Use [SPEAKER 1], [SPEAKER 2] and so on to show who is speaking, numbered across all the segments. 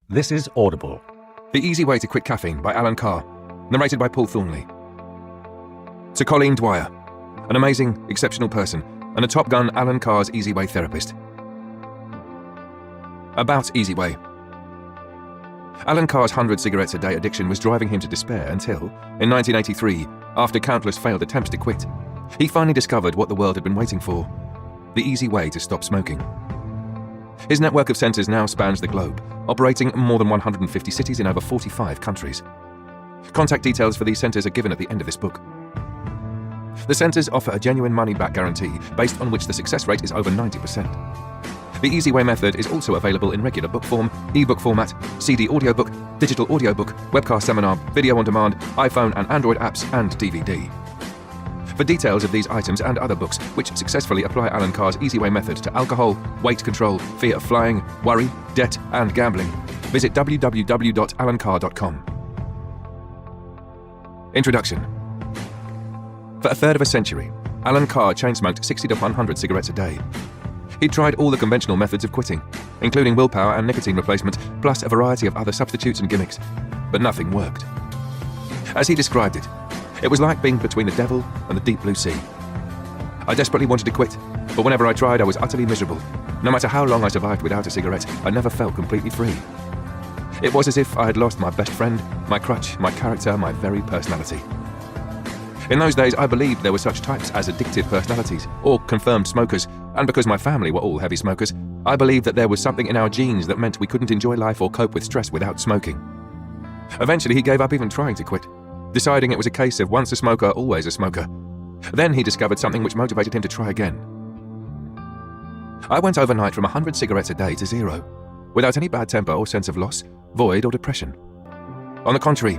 [SPEAKER 1] This is Audible.
[SPEAKER 2] The Easy Way to Quit Caffeine by Alan Carr, narrated by Paul Thornley. To Colleen Dwyer, an amazing, exceptional person, and a Top Gun Alan Carr's Easy Way therapist. About Easy Way. Alan Carr's 100 cigarettes a day addiction was driving him to despair until, in 1983, after countless failed attempts to quit, he finally discovered what the world had been waiting for: the easy way to stop smoking. His network of centres now spans the globe, operating in more than 150 cities in over 45 countries. Contact details for these centres are given at the end of this book. The centres offer a genuine money-back guarantee based on which the success rate is over 90%. The Easy Way method is also available in regular book form, e-book format, CD audiobook, digital audiobook, webcast seminar, video on demand, iPhone and Android apps, and DVD. For details of these items and other books which successfully apply Alan Carr's Easy Way method to alcohol, weight control, fear of flying, worry, debt, and gambling, visit www.alancarr.com. Introduction. For a third of a century, Alan Carr chain-smoked 60 to 100 cigarettes a day. He'd tried all the conventional methods of quitting, including willpower and nicotine replacement, plus a variety of other substitutes and gimmicks, but nothing worked. As he described it, it was like being between the devil and the deep blue sea. I desperately wanted to quit, but whenever I tried, I was utterly miserable. No matter how long I survived without a cigarette, I never felt completely free. It was as if I had lost my best friend, my crutch, my character, my very personality. In those days, I believed there were such types as addictive personalities, or confirmed smokers, and because my family were all heavy smokers, I believed that there was something in our genes that meant we couldn't enjoy life or cope with stress without smoking. Eventually, he gave up even trying to quit, deciding it was a case of once a smoker, always a smoker. Then he discovered something which motivated him to try again. I went overnight from 100 cigarettes a day to 0, without any bad temper or sense of loss, void or depression. On the contrary,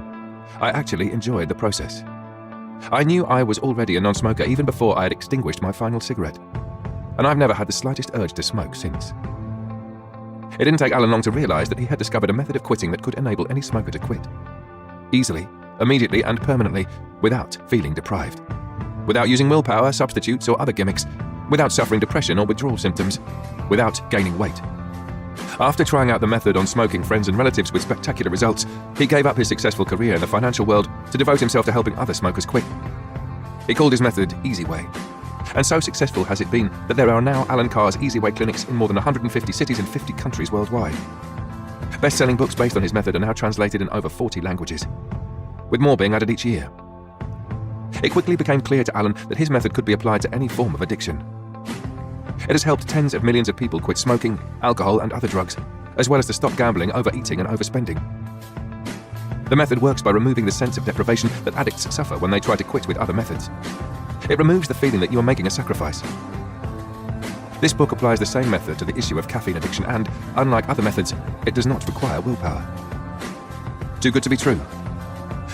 [SPEAKER 2] I actually enjoyed the process. I knew I was already a non-smoker even before I had extinguished my final cigarette, and I've never had the slightest urge to smoke since. It didn't take Alan long to realise that he had discovered a method of quitting that could enable any smoker to quit. Easily, immediately and permanently, without feeling deprived. Without using willpower, substitutes or other gimmicks, without suffering depression or withdrawal symptoms, without gaining weight. After trying out the method on smoking friends and relatives with spectacular results, he gave up his successful career in the financial world to devote himself to helping other smokers quit. He called his method Easy Way, and so successful has it been that there are now Alan Carr's Easy Way clinics in more than 150 cities in 50 countries worldwide. Best-selling books based on his method are now translated in over 40 languages, with more being added each year. It quickly became clear to Alan that his method could be applied to any form of addiction. It has helped tens of millions of people quit smoking, alcohol and other drugs, as well as to stop gambling, overeating and overspending. The method works by removing the sense of deprivation that addicts suffer when they try to quit with other methods. It removes the feeling that you are making a sacrifice. This book applies the same method to the issue of caffeine addiction and, unlike other methods, it does not require willpower. Too good to be true.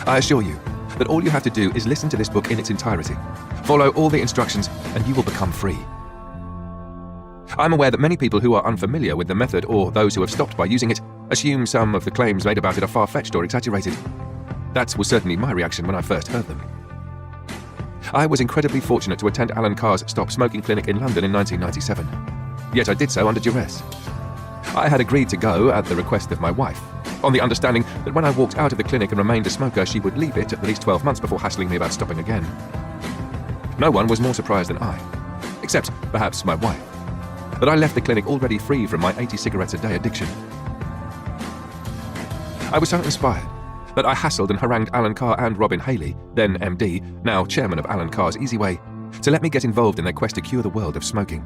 [SPEAKER 2] I assure you that all you have to do is listen to this book in its entirety, follow all the instructions, and you will become free. I'm aware that many people who are unfamiliar with the method or those who have stopped by using it assume some of the claims made about it are far-fetched or exaggerated. That was certainly my reaction when I first heard them. I was incredibly fortunate to attend Alan Carr's Stop Smoking Clinic in London in 1997. Yet I did so under duress. I had agreed to go at the request of my wife, on the understanding that when I walked out of the clinic and remained a smoker, she would leave it at least 12 months before hassling me about stopping again. No one was more surprised than I, except perhaps my wife, that I left the clinic already free from my 80 cigarettes a day addiction. I was so inspired that I hassled and harangued Alan Carr and Robin Haley, then MD, now chairman of Alan Carr's Easy Way, to let me get involved in their quest to cure the world of smoking.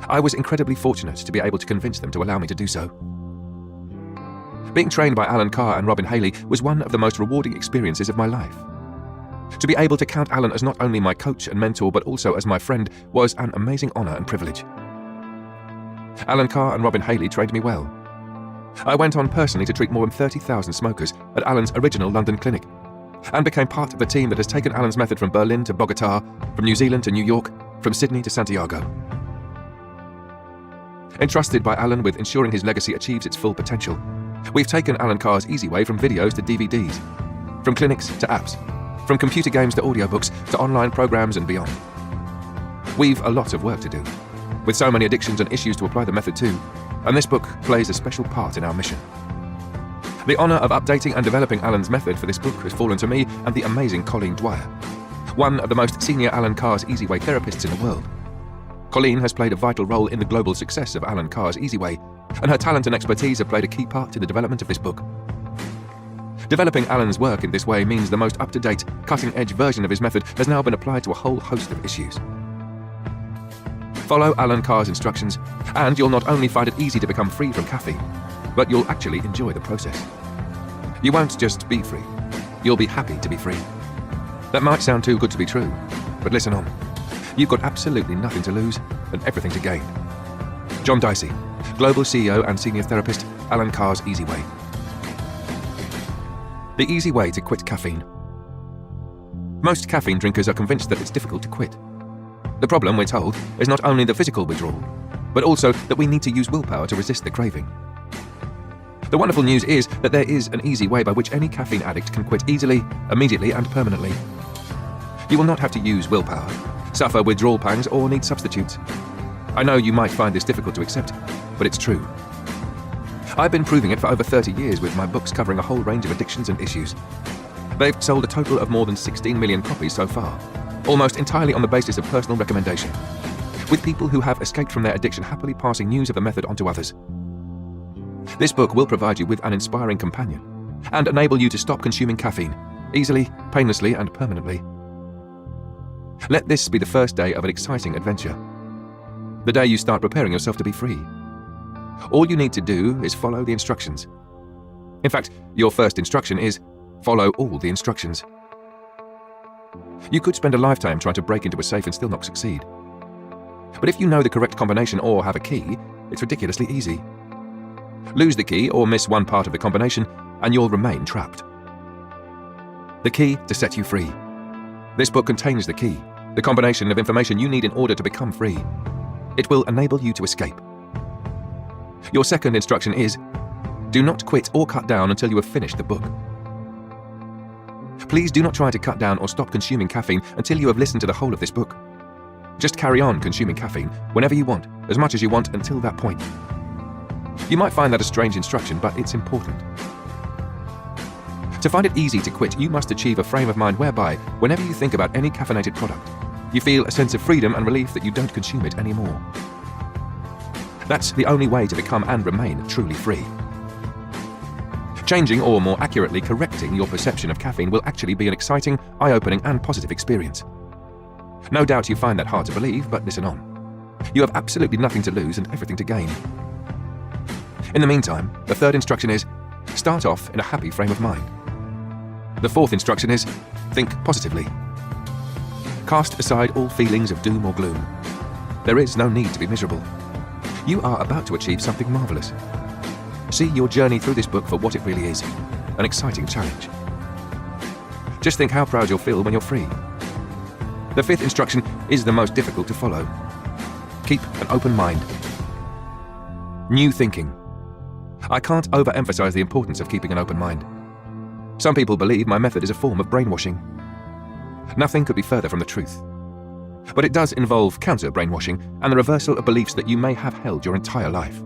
[SPEAKER 2] I was incredibly fortunate to be able to convince them to allow me to do so. Being trained by Alan Carr and Robin Haley was one of the most rewarding experiences of my life. To be able to count Alan as not only my coach and mentor but also as my friend was an amazing honour and privilege. Alan Carr and Robin Haley trained me well. I went on personally to treat more than 30,000 smokers at Alan's original London clinic, and became part of the team that has taken Alan's method from Berlin to Bogota, from New Zealand to New York, from Sydney to Santiago. Entrusted by Alan with ensuring his legacy achieves its full potential, we've taken Alan Carr's Easy Way from videos to DVDs, from clinics to apps, from computer games to audiobooks to online programs and beyond. We've a lot of work to do, with so many addictions and issues to apply the method to, and this book plays a special part in our mission. The honour of updating and developing Alan's method for this book has fallen to me and the amazing Colleen Dwyer, one of the most senior Alan Carr's Easyway therapists in the world. Colleen has played a vital role in the global success of Alan Carr's Easyway, and her talent and expertise have played a key part in the development of this book. Developing Alan's work in this way means the most up-to-date, cutting-edge version of his method has now been applied to a whole host of issues. Follow Alan Carr's instructions, and you'll not only find it easy to become free from caffeine, but you'll actually enjoy the process. You won't just be free, you'll be happy to be free. That might sound too good to be true, but listen on. You've got absolutely nothing to lose and everything to gain. John Dicey, Global CEO and Senior Therapist, Alan Carr's Easyway. The easy way to quit caffeine. Most caffeine drinkers are convinced that it's difficult to quit. The problem, we're told, is not only the physical withdrawal, but also that we need to use willpower to resist the craving. The wonderful news is that there is an easy way by which any caffeine addict can quit easily, immediately, and permanently. You will not have to use willpower, suffer withdrawal pangs, or need substitutes. I know you might find this difficult to accept, but it's true. I've been proving it for over 30 years with my books covering a whole range of addictions and issues. They've sold a total of more than 16 million copies so far, almost entirely on the basis of personal recommendation, with people who have escaped from their addiction happily passing news of the method on to others. This book will provide you with an inspiring companion and enable you to stop consuming caffeine, easily, painlessly, and permanently. Let this be the first day of an exciting adventure. The day you start preparing yourself to be free. All you need to do is follow the instructions. In fact, your first instruction is, follow all the instructions. You could spend a lifetime trying to break into a safe and still not succeed. But if you know the correct combination or have a key, it's ridiculously easy. Lose the key or miss one part of the combination, and you'll remain trapped. The key to set you free. This book contains the key, the combination of information you need in order to become free. It will enable you to escape. Your second instruction is, do not quit or cut down until you have finished the book. Please do not try to cut down or stop consuming caffeine until you have listened to the whole of this book. Just carry on consuming caffeine whenever you want, as much as you want until that point. You might find that a strange instruction, but it's important. To find it easy to quit, you must achieve a frame of mind whereby, whenever you think about any caffeinated product, you feel a sense of freedom and relief that you don't consume it anymore. That's the only way to become and remain truly free. Changing, or more accurately, correcting your perception of caffeine will actually be an exciting, eye-opening, and positive experience. No doubt you find that hard to believe, but listen on. You have absolutely nothing to lose and everything to gain. In the meantime, the third instruction is, start off in a happy frame of mind. The fourth instruction is, think positively. Cast aside all feelings of doom or gloom. There is no need to be miserable. You are about to achieve something marvelous. See your journey through this book for what it really is, an exciting challenge. Just think how proud you'll feel when you're free. The fifth instruction is the most difficult to follow. Keep an open mind. New thinking. I can't overemphasize the importance of keeping an open mind. Some people believe my method is a form of brainwashing. Nothing could be further from the truth. But it does involve counter-brainwashing and the reversal of beliefs that you may have held your entire life.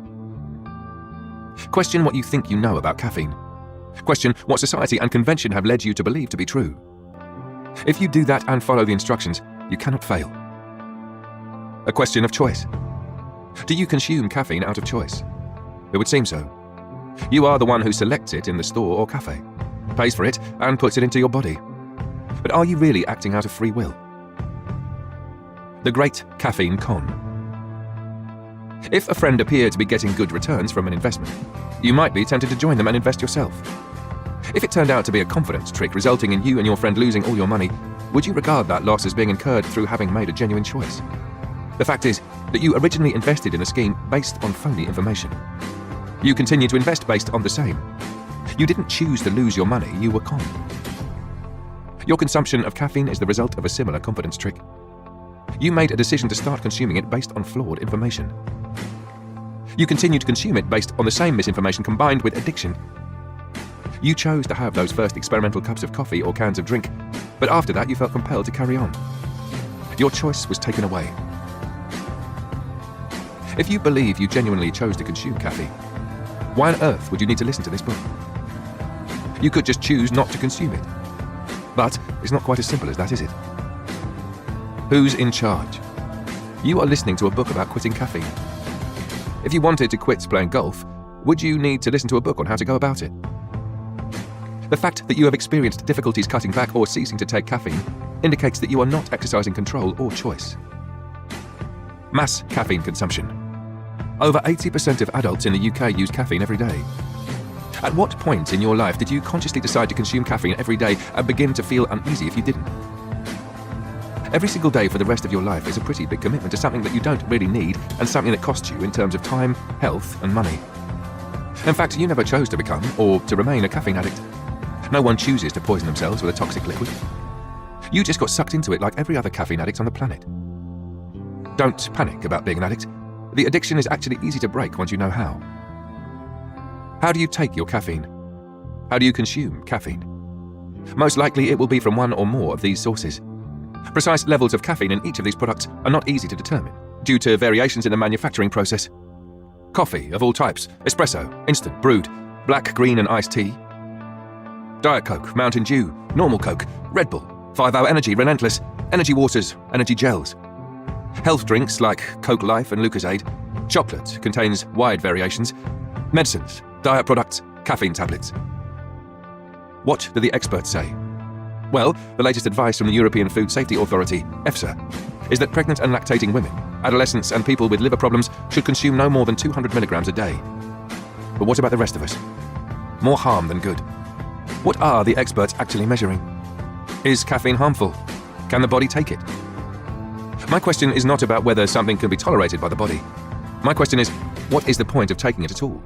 [SPEAKER 2] Question what you think you know about caffeine. Question what society and convention have led you to believe to be true. If you do that and follow the instructions, you cannot fail. A question of choice. Do you consume caffeine out of choice? It would seem so. You are the one who selects it in the store or cafe, pays for it, and puts it into your body. But are you really acting out of free will? The great caffeine con. If a friend appeared to be getting good returns from an investment, you might be tempted to join them and invest yourself. If it turned out to be a confidence trick resulting in you and your friend losing all your money, would you regard that loss as being incurred through having made a genuine choice? The fact is that you originally invested in a scheme based on phony information. You continue to invest based on the same. You didn't choose to lose your money, you were conned. Your consumption of caffeine is the result of a similar confidence trick. You made a decision to start consuming it based on flawed information. You continue to consume it based on the same misinformation combined with addiction. You chose to have those first experimental cups of coffee or cans of drink, but after that you felt compelled to carry on. Your choice was taken away. If you believe you genuinely chose to consume caffeine, why on earth would you need to listen to this book? You could just choose not to consume it. But it's not quite as simple as that, is it? Who's in charge? You are listening to a book about quitting caffeine. If you wanted to quit playing golf, would you need to listen to a book on how to go about it? The fact that you have experienced difficulties cutting back or ceasing to take caffeine indicates that you are not exercising control or choice. Mass caffeine consumption. Over 80% of adults in the UK use caffeine every day. At what point in your life did you consciously decide to consume caffeine every day and begin to feel uneasy if you didn't? Every single day for the rest of your life is a pretty big commitment to something that you don't really need and something that costs you in terms of time, health, and money. In fact, you never chose to become or to remain a caffeine addict. No one chooses to poison themselves with a toxic liquid. You just got sucked into it like every other caffeine addict on the planet. Don't panic about being an addict. The addiction is actually easy to break once you know how. How do you take your caffeine? How do you consume caffeine? Most likely it will be from one or more of these sources. Precise levels of caffeine in each of these products are not easy to determine, due to variations in the manufacturing process. Coffee of all types, espresso, instant, brewed, black, green and iced tea. Diet Coke, Mountain Dew, normal Coke, Red Bull, 5-Hour Energy, Relentless, energy waters, energy gels. Health drinks like Coke Life and Lucozade. Chocolate contains wide variations. Medicines, diet products, caffeine tablets. What do the experts say? Well, the latest advice from the European Food Safety Authority, EFSA, is that pregnant and lactating women, adolescents and people with liver problems should consume no more than 200 milligrams a day. But what about the rest of us? More harm than good. What are the experts actually measuring? Is caffeine harmful? Can the body take it? My question is not about whether something can be tolerated by the body. My question is, what is the point of taking it at all?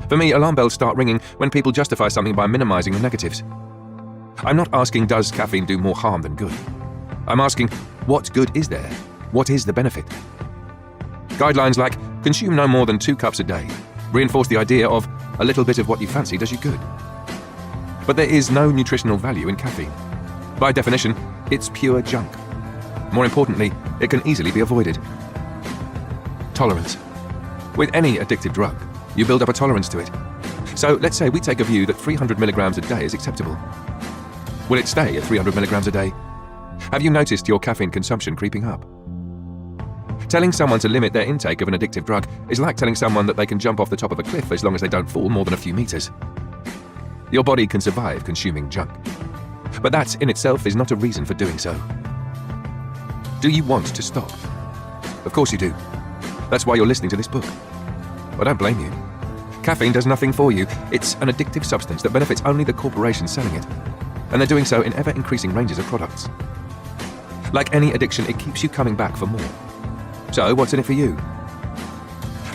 [SPEAKER 2] For me, alarm bells start ringing when people justify something by minimizing the negatives. I'm not asking, does caffeine do more harm than good? I'm asking, what good is there? What is the benefit? Guidelines like, consume no more than 2 cups a day, reinforce the idea of a little bit of what you fancy does you good. But there is no nutritional value in caffeine. By definition, it's pure junk. More importantly, it can easily be avoided. Tolerance. With any addictive drug, you build up a tolerance to it. So let's say we take a view that 300 milligrams a day is acceptable. Will it stay at 300 milligrams a day? Have you noticed your caffeine consumption creeping up? Telling someone to limit their intake of an addictive drug is like telling someone that they can jump off the top of a cliff as long as they don't fall more than a few meters. Your body can survive consuming junk. But that in itself is not a reason for doing so. Do you want to stop? Of course you do. That's why you're listening to this book. I don't blame you. Caffeine does nothing for you. It's an addictive substance that benefits only the corporations selling it. And they're doing so in ever-increasing ranges of products. Like any addiction, it keeps you coming back for more. So what's in it for you?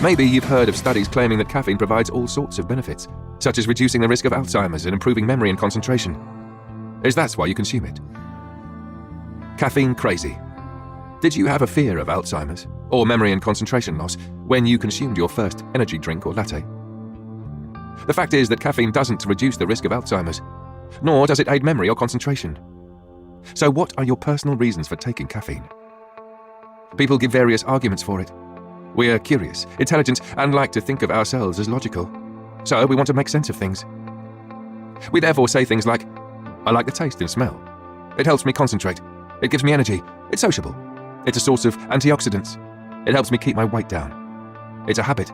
[SPEAKER 2] Maybe you've heard of studies claiming that caffeine provides all sorts of benefits, such as reducing the risk of Alzheimer's and improving memory and concentration. Is that why you consume it? Caffeine crazy. Did you have a fear of Alzheimer's or memory and concentration loss when you consumed your first energy drink or latte? The fact is that caffeine doesn't reduce the risk of Alzheimer's, nor does it aid memory or concentration. So what are your personal reasons for taking caffeine? People give various arguments for it. We are curious, intelligent, and like to think of ourselves as logical. So we want to make sense of things. We therefore say things like, I like the taste and smell. It helps me concentrate. It gives me energy. It's sociable. It's a source of antioxidants. It helps me keep my weight down. It's a habit.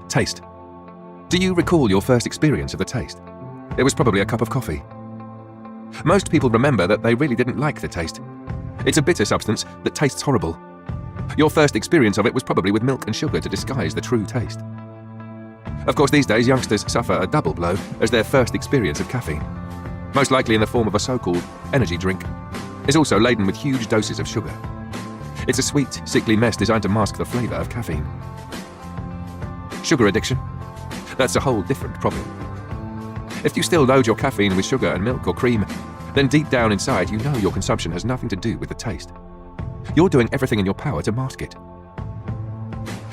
[SPEAKER 2] Taste. Do you recall your first experience of the taste? It was probably a cup of coffee. Most people remember that they really didn't like the taste. It's a bitter substance that tastes horrible. Your first experience of it was probably with milk and sugar to disguise the true taste. Of course, these days, youngsters suffer a double blow as their first experience of caffeine, most likely in the form of a so-called energy drink, is also laden with huge doses of sugar. It's a sweet, sickly mess designed to mask the flavor of caffeine. Sugar addiction? That's a whole different problem. If you still load your caffeine with sugar and milk or cream, then deep down inside you know your consumption has nothing to do with the taste. You're doing everything in your power to mask it.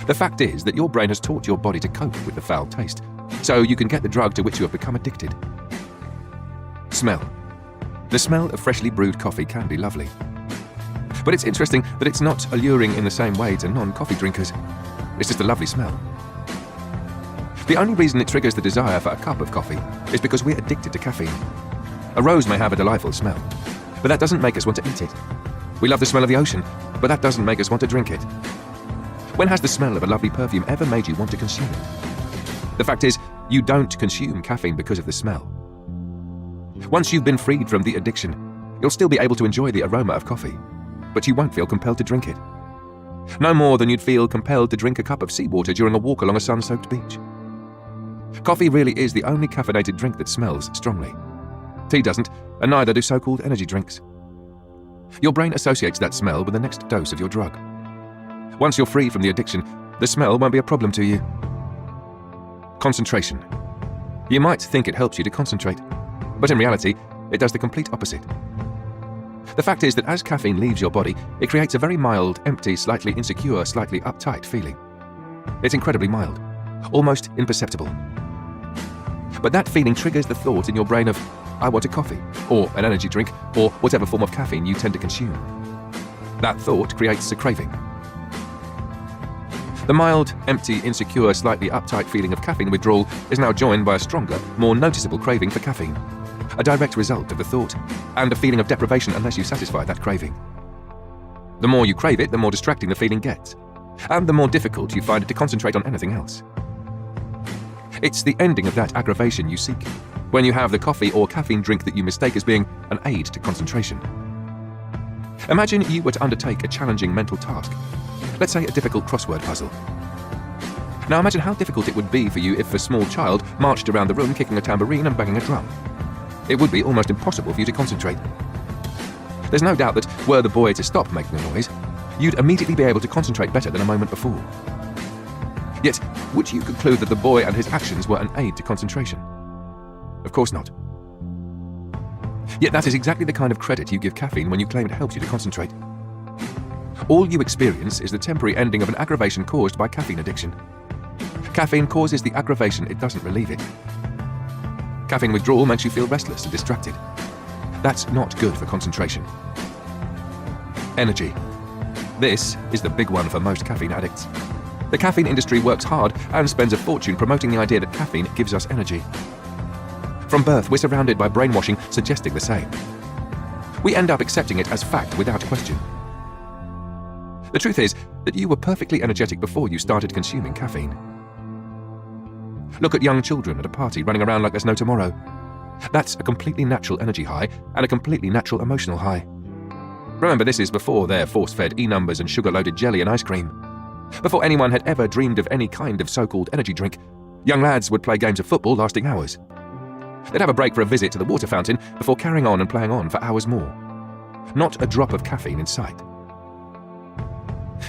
[SPEAKER 2] The fact is that your brain has taught your body to cope with the foul taste, so you can get the drug to which you have become addicted. Smell. The smell of freshly brewed coffee can be lovely. But it's interesting that it's not alluring in the same way to non-coffee drinkers. It's just a lovely smell. The only reason it triggers the desire for a cup of coffee is because we're addicted to caffeine. A rose may have a delightful smell, but that doesn't make us want to eat it. We love the smell of the ocean, but that doesn't make us want to drink it. When has the smell of a lovely perfume ever made you want to consume it? The fact is, you don't consume caffeine because of the smell. Once you've been freed from the addiction, you'll still be able to enjoy the aroma of coffee, but you won't feel compelled to drink it. No more than you'd feel compelled to drink a cup of seawater during a walk along a sun-soaked beach. Coffee really is the only caffeinated drink that smells strongly. Tea doesn't, and neither do so-called energy drinks. Your brain associates that smell with the next dose of your drug. Once you're free from the addiction, the smell won't be a problem to you. Concentration. You might think it helps you to concentrate, but in reality, it does the complete opposite. The fact is that as caffeine leaves your body, it creates a very mild, empty, slightly insecure, slightly uptight feeling. It's incredibly mild, almost imperceptible. But that feeling triggers the thought in your brain of, I want a coffee, or an energy drink, or whatever form of caffeine you tend to consume. That thought creates a craving. The mild, empty, insecure, slightly uptight feeling of caffeine withdrawal is now joined by a stronger, more noticeable craving for caffeine, a direct result of the thought, and a feeling of deprivation unless you satisfy that craving. The more you crave it, the more distracting the feeling gets, and the more difficult you find it to concentrate on anything else. It's the ending of that aggravation you seek, when you have the coffee or caffeine drink that you mistake as being an aid to concentration. Imagine you were to undertake a challenging mental task, let's say a difficult crossword puzzle. Now imagine how difficult it would be for you if a small child marched around the room kicking a tambourine and banging a drum. It would be almost impossible for you to concentrate. There's no doubt that were the boy to stop making a noise, you'd immediately be able to concentrate better than a moment before. Yet, would you conclude that the boy and his actions were an aid to concentration? Of course not. Yet that is exactly the kind of credit you give caffeine when you claim it helps you to concentrate. All you experience is the temporary ending of an aggravation caused by caffeine addiction. Caffeine causes the aggravation, it doesn't relieve it. Caffeine withdrawal makes you feel restless and distracted. That's not good for concentration. Energy. This is the big one for most caffeine addicts. The caffeine industry works hard and spends a fortune promoting the idea that caffeine gives us energy. From birth, we're surrounded by brainwashing suggesting the same. We end up accepting it as fact without question. The truth is that you were perfectly energetic before you started consuming caffeine. Look at young children at a party running around like there's no tomorrow. That's a completely natural energy high and a completely natural emotional high. Remember, this is before their force-fed E-numbers and sugar-loaded jelly and ice cream. Before anyone had ever dreamed of any kind of so-called energy drink, young lads would play games of football lasting hours. They'd have a break for a visit to the water fountain before carrying on and playing on for hours more. Not a drop of caffeine in sight.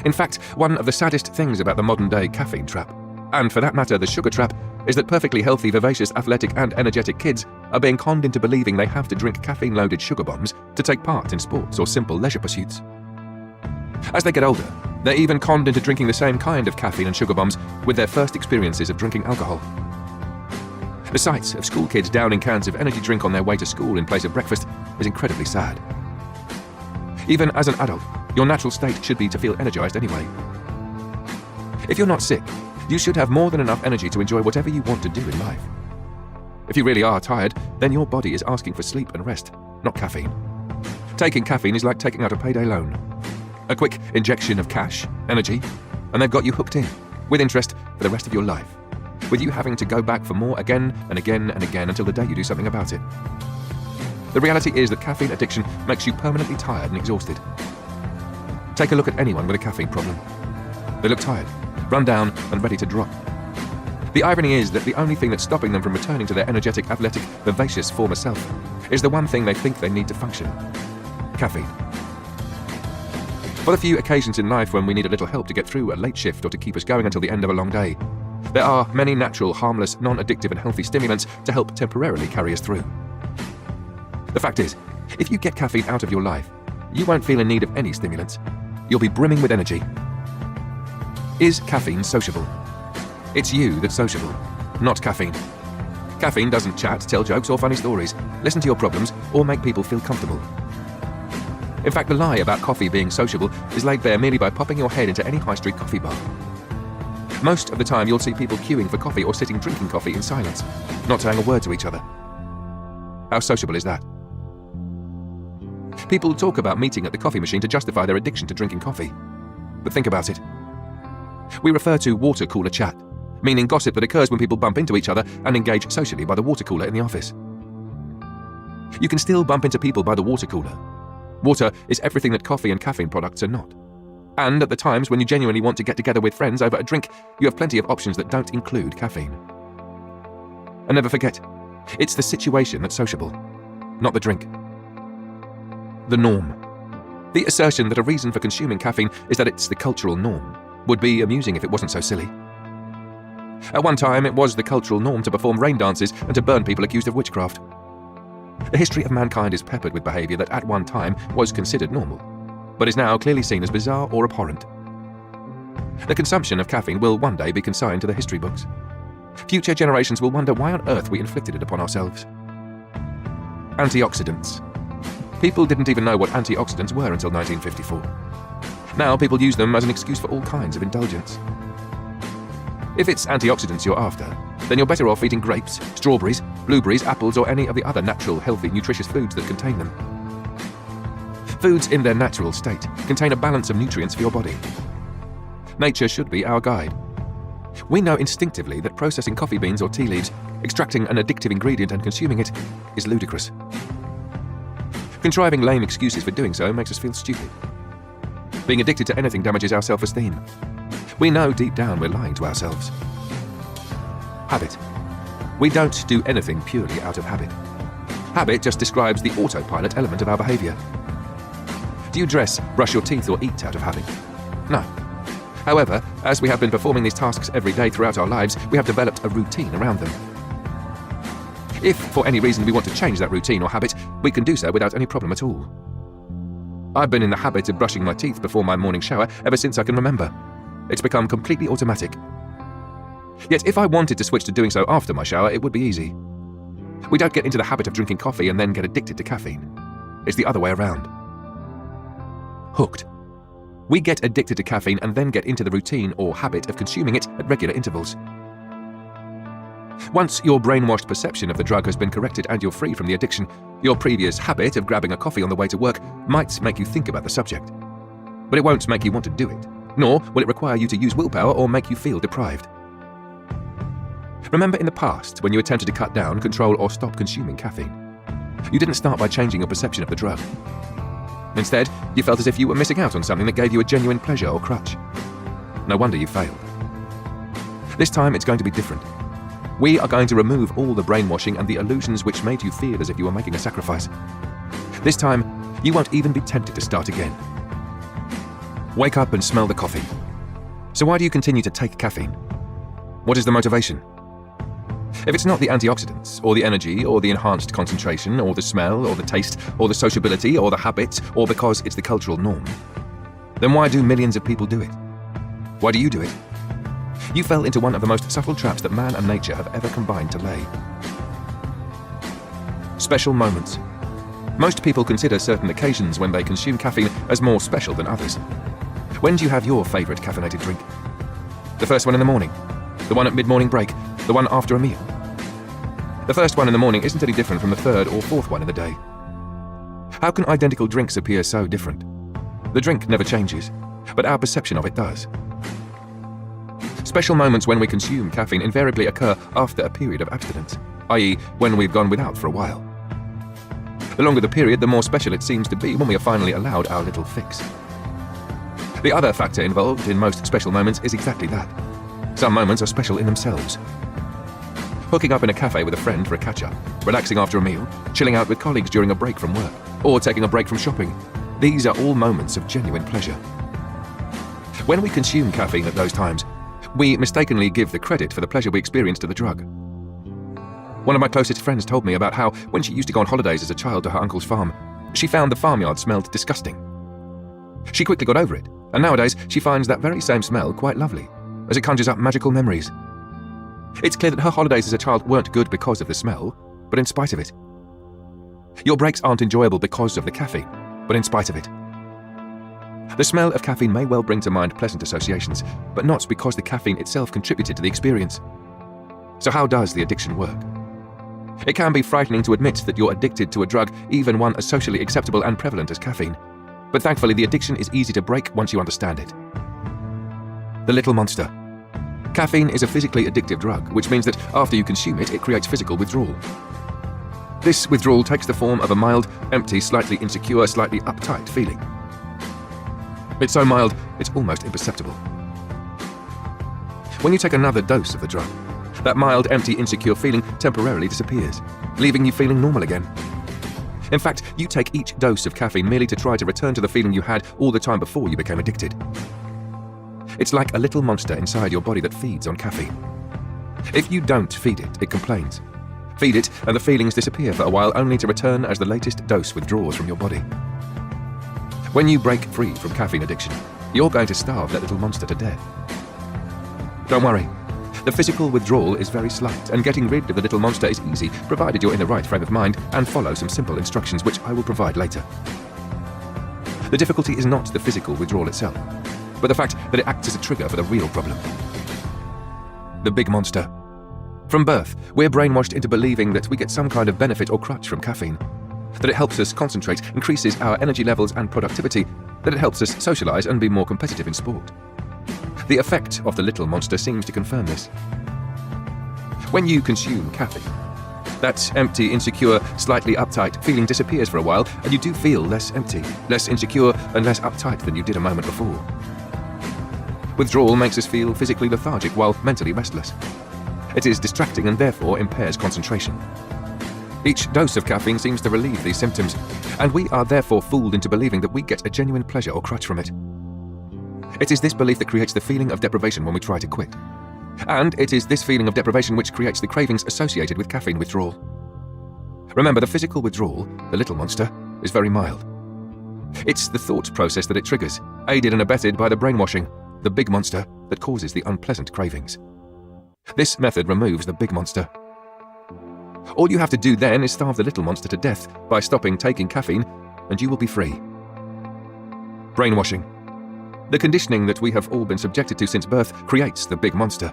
[SPEAKER 2] In fact, one of the saddest things about the modern-day caffeine trap, and for that matter the sugar trap, is that perfectly healthy, vivacious, athletic and energetic kids are being conned into believing they have to drink caffeine-loaded sugar bombs to take part in sports or simple leisure pursuits. As they get older, they're even conned into drinking the same kind of caffeine and sugar bombs with their first experiences of drinking alcohol. The sight of school kids downing cans of energy drink on their way to school in place of breakfast is incredibly sad. Even as an adult, your natural state should be to feel energized anyway. If you're not sick, you should have more than enough energy to enjoy whatever you want to do in life. If you really are tired, then your body is asking for sleep and rest, not caffeine. Taking caffeine is like taking out a payday loan. A quick injection of cash, energy, and they've got you hooked in, with interest for the rest of your life, with you having to go back for more again and again and again until the day you do something about it. The reality is that caffeine addiction makes you permanently tired and exhausted. Take a look at anyone with a caffeine problem. They look tired, run down and ready to drop. The irony is that the only thing that's stopping them from returning to their energetic, athletic, vivacious former self is the one thing they think they need to function: caffeine. For the few occasions in life when we need a little help to get through a late shift or to keep us going until the end of a long day, there are many natural, harmless, non-addictive and healthy stimulants to help temporarily carry us through. The fact is, if you get caffeine out of your life, you won't feel in need of any stimulants. You'll be brimming with energy. Is caffeine sociable? It's you that's sociable, not caffeine. Caffeine doesn't chat, tell jokes or funny stories, listen to your problems or make people feel comfortable. In fact, the lie about coffee being sociable is laid bare merely by popping your head into any high street coffee bar. Most of the time, you'll see people queuing for coffee or sitting drinking coffee in silence, not saying a word to each other. How sociable is that? People talk about meeting at the coffee machine to justify their addiction to drinking coffee. But think about it. We refer to water cooler chat, meaning gossip that occurs when people bump into each other and engage socially by the water cooler in the office. You can still bump into people by the water cooler. Water is everything that coffee and caffeine products are not. And at the times when you genuinely want to get together with friends over a drink, you have plenty of options that don't include caffeine. And never forget, it's the situation that's sociable, not the drink. The norm. The assertion that a reason for consuming caffeine is that it's the cultural norm would be amusing if it wasn't so silly. At one time, it was the cultural norm to perform rain dances and to burn people accused of witchcraft. The history of mankind is peppered with behaviour that at one time was considered normal, but is now clearly seen as bizarre or abhorrent. The consumption of caffeine will one day be consigned to the history books. Future generations will wonder why on earth we inflicted it upon ourselves. Antioxidants. People didn't even know what antioxidants were until 1954. Now people use them as an excuse for all kinds of indulgence. If it's antioxidants you're after, then you're better off eating grapes, strawberries, blueberries, apples, or any of the other natural, healthy, nutritious foods that contain them. Foods in their natural state contain a balance of nutrients for your body. Nature should be our guide. We know instinctively that processing coffee beans or tea leaves, extracting an addictive ingredient and consuming it, is ludicrous. Contriving lame excuses for doing so makes us feel stupid. Being addicted to anything damages our self-esteem. We know deep down we're lying to ourselves. Habit. We don't do anything purely out of habit. Habit just describes the autopilot element of our behaviour. Do you dress, brush your teeth, or eat out of habit? No. However, as we have been performing these tasks every day throughout our lives, we have developed a routine around them. If, for any reason, we want to change that routine or habit, we can do so without any problem at all. I've been in the habit of brushing my teeth before my morning shower ever since I can remember. It's become completely automatic. Yet if I wanted to switch to doing so after my shower, it would be easy. We don't get into the habit of drinking coffee and then get addicted to caffeine. It's the other way around. Hooked. We get addicted to caffeine and then get into the routine or habit of consuming it at regular intervals. Once your brainwashed perception of the drug has been corrected and you're free from the addiction, your previous habit of grabbing a coffee on the way to work might make you think about the subject. But it won't make you want to do it, nor will it require you to use willpower or make you feel deprived. Remember in the past when you attempted to cut down, control, or stop consuming caffeine. You didn't start by changing your perception of the drug. Instead, you felt as if you were missing out on something that gave you a genuine pleasure or crutch. No wonder you failed. This time it's going to be different. We are going to remove all the brainwashing and the illusions which made you feel as if you were making a sacrifice. This time, you won't even be tempted to start again. Wake up and smell the coffee. So why do you continue to take caffeine? What is the motivation? If it's not the antioxidants, or the energy, or the enhanced concentration, or the smell, or the taste, or the sociability, or the habit, or because it's the cultural norm, then why do millions of people do it? Why do you do it? You fell into one of the most subtle traps that man and nature have ever combined to lay. Special moments. Most people consider certain occasions when they consume caffeine as more special than others. When do you have your favourite caffeinated drink? The first one in the morning? The one at mid-morning break? The one after a meal? The first one in the morning isn't any different from the third or fourth one in the day. How can identical drinks appear so different? The drink never changes, but our perception of it does. Special moments when we consume caffeine invariably occur after a period of abstinence, i.e. when we've gone without for a while. The longer the period, the more special it seems to be when we are finally allowed our little fix. The other factor involved in most special moments is exactly that. Some moments are special in themselves. Hooking up in a cafe with a friend for a catch-up, relaxing after a meal, chilling out with colleagues during a break from work, or taking a break from shopping. These are all moments of genuine pleasure. When we consume caffeine at those times, we mistakenly give the credit for the pleasure we experience to the drug. One of my closest friends told me about how, when she used to go on holidays as a child to her uncle's farm, she found the farmyard smelled disgusting. She quickly got over it, and nowadays she finds that very same smell quite lovely, as it conjures up magical memories. It's clear that her holidays as a child weren't good because of the smell, but in spite of it. Your breaks aren't enjoyable because of the caffeine, but in spite of it. The smell of caffeine may well bring to mind pleasant associations, but not because the caffeine itself contributed to the experience. So how does the addiction work? It can be frightening to admit that you're addicted to a drug, even one as socially acceptable and prevalent as caffeine. But thankfully, the addiction is easy to break once you understand it. The Little Monster. Caffeine is a physically addictive drug, which means that after you consume it, it creates physical withdrawal. This withdrawal takes the form of a mild, empty, slightly insecure, slightly uptight feeling. It's so mild, it's almost imperceptible. When you take another dose of the drug, that mild, empty, insecure feeling temporarily disappears, leaving you feeling normal again. In fact, you take each dose of caffeine merely to try to return to the feeling you had all the time before you became addicted. It's like a little monster inside your body that feeds on caffeine. If you don't feed it, it complains. Feed it, and the feelings disappear for a while, only to return as the latest dose withdraws from your body. When you break free from caffeine addiction, you're going to starve that little monster to death. Don't worry. The physical withdrawal is very slight, and getting rid of the little monster is easy, provided you're in the right frame of mind and follow some simple instructions, which I will provide later. The difficulty is not the physical withdrawal itself, but the fact that it acts as a trigger for the real problem. The big monster. From birth, we're brainwashed into believing that we get some kind of benefit or crutch from caffeine, that it helps us concentrate, increases our energy levels and productivity, that it helps us socialize and be more competitive in sport. The effect of the little monster seems to confirm this. When you consume caffeine, that empty, insecure, slightly uptight feeling disappears for a while, and you do feel less empty, less insecure, and less uptight than you did a moment before. Withdrawal makes us feel physically lethargic while mentally restless. It is distracting and therefore impairs concentration. Each dose of caffeine seems to relieve these symptoms, and we are therefore fooled into believing that we get a genuine pleasure or crutch from it. It is this belief that creates the feeling of deprivation when we try to quit. And it is this feeling of deprivation which creates the cravings associated with caffeine withdrawal. Remember, the physical withdrawal, the little monster, is very mild. It's the thought process that it triggers, aided and abetted by the brainwashing, the big monster, that causes the unpleasant cravings. This method removes the big monster. All you have to do then is starve the little monster to death by stopping taking caffeine, and you will be free. Brainwashing. The conditioning that we have all been subjected to since birth creates the big monster.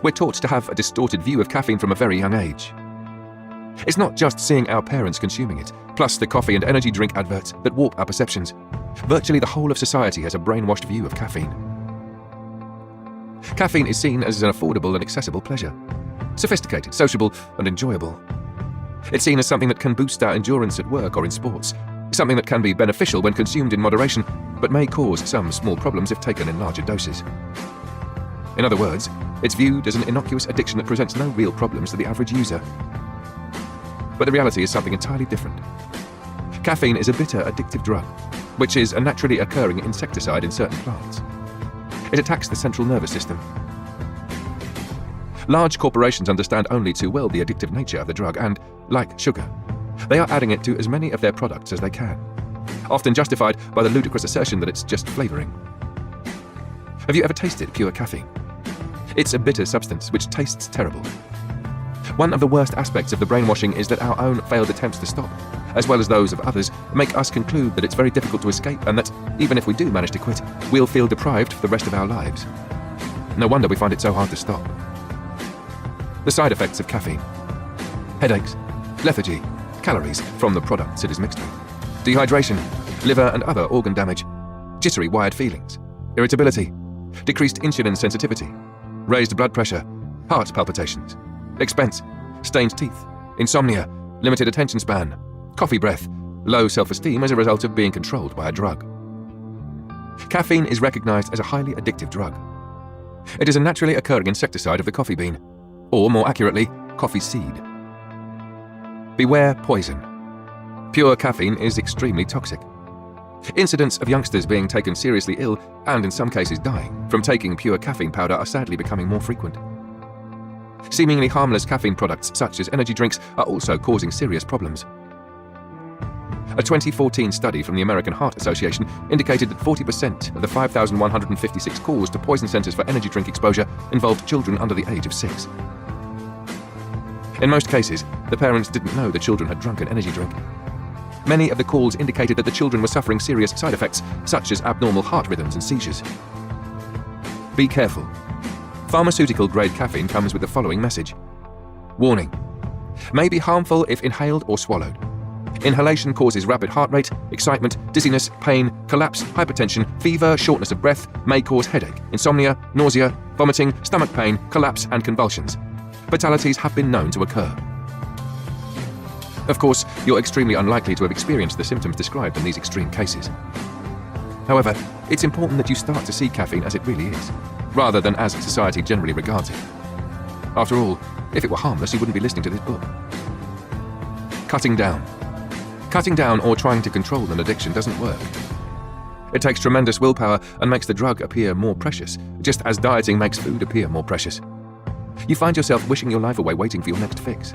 [SPEAKER 2] We're taught to have a distorted view of caffeine from a very young age. It's not just seeing our parents consuming it, plus the coffee and energy drink adverts that warp our perceptions. Virtually the whole of society has a brainwashed view of caffeine. Caffeine is seen as an affordable and accessible pleasure. Sophisticated, sociable, and enjoyable. It's seen as something that can boost our endurance at work or in sports. Something that can be beneficial when consumed in moderation, but may cause some small problems if taken in larger doses. In other words, it's viewed as an innocuous addiction that presents no real problems to the average user. But the reality is something entirely different. Caffeine is a bitter, addictive drug, which is a naturally occurring insecticide in certain plants. It attacks the central nervous system. Large corporations understand only too well the addictive nature of the drug and, like sugar, they are adding it to as many of their products as they can, often justified by the ludicrous assertion that it's just flavoring. Have you ever tasted pure caffeine? It's a bitter substance which tastes terrible. One of the worst aspects of the brainwashing is that our own failed attempts to stop, as well as those of others, make us conclude that it's very difficult to escape and that, even if we do manage to quit, we'll feel deprived for the rest of our lives. No wonder we find it so hard to stop. The side effects of caffeine: headaches, lethargy, calories from the products it is mixed with, dehydration, liver and other organ damage, jittery wired feelings, irritability, decreased insulin sensitivity, raised blood pressure, heart palpitations, expense, stained teeth, insomnia, limited attention span, coffee breath, low self-esteem as a result of being controlled by a drug. Caffeine is recognized as a highly addictive drug. It is a naturally occurring insecticide of the coffee bean, or more accurately, coffee seed. Beware poison. Pure caffeine is extremely toxic. Incidents of youngsters being taken seriously ill, and in some cases dying, from taking pure caffeine powder are sadly becoming more frequent. Seemingly harmless caffeine products such as energy drinks are also causing serious problems. A 2014 study from the American Heart Association indicated that 40% of the 5,156 calls to poison centers for energy drink exposure involved children under the age of 6. In most cases, the parents didn't know the children had drunk an energy drink. Many of the calls indicated that the children were suffering serious side effects, such as abnormal heart rhythms and seizures. Be careful. Pharmaceutical-grade caffeine comes with the following message. Warning. May be harmful if inhaled or swallowed. Inhalation causes rapid heart rate, excitement, dizziness, pain, collapse, hypertension, fever, shortness of breath, may cause headache, insomnia, nausea, vomiting, stomach pain, collapse, and convulsions. Fatalities have been known to occur. Of course, you're extremely unlikely to have experienced the symptoms described in these extreme cases. However, it's important that you start to see caffeine as it really is, rather than as society generally regards it. After all, if it were harmless, you wouldn't be listening to this book. Cutting down. Cutting down or trying to control an addiction doesn't work. It takes tremendous willpower and makes the drug appear more precious, just as dieting makes food appear more precious. You find yourself wishing your life away waiting for your next fix.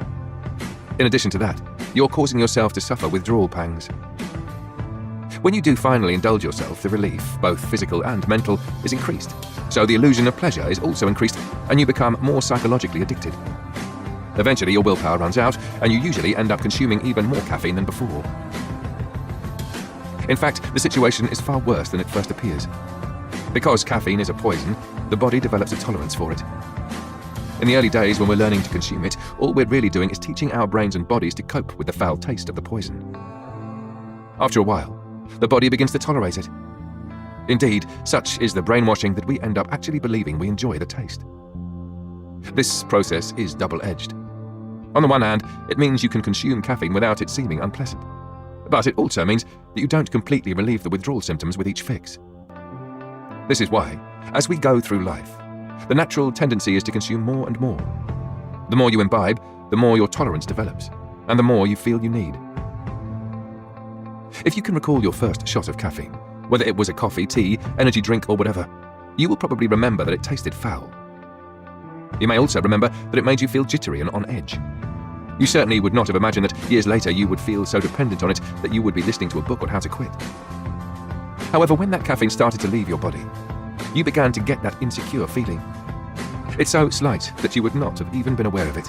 [SPEAKER 2] In addition to that, you're causing yourself to suffer withdrawal pangs. When you do finally indulge yourself, the relief, both physical and mental, is increased. So the illusion of pleasure is also increased, and you become more psychologically addicted. Eventually, your willpower runs out, and you usually end up consuming even more caffeine than before. In fact, the situation is far worse than it first appears. Because caffeine is a poison, the body develops a tolerance for it. In the early days when we're learning to consume it, all we're really doing is teaching our brains and bodies to cope with the foul taste of the poison. After a while, the body begins to tolerate it. Indeed, such is the brainwashing that we end up actually believing we enjoy the taste. This process is double-edged. On the one hand, it means you can consume caffeine without it seeming unpleasant. But it also means that you don't completely relieve the withdrawal symptoms with each fix. This is why, as we go through life, the natural tendency is to consume more and more. The more you imbibe, the more your tolerance develops, and the more you feel you need. If you can recall your first shot of caffeine, whether it was a coffee, tea, energy drink, or whatever, you will probably remember that it tasted foul. You may also remember that it made you feel jittery and on edge. You certainly would not have imagined that years later you would feel so dependent on it that you would be listening to a book on how to quit. However, when that caffeine started to leave your body, you began to get that insecure feeling. It's so slight that you would not have even been aware of it.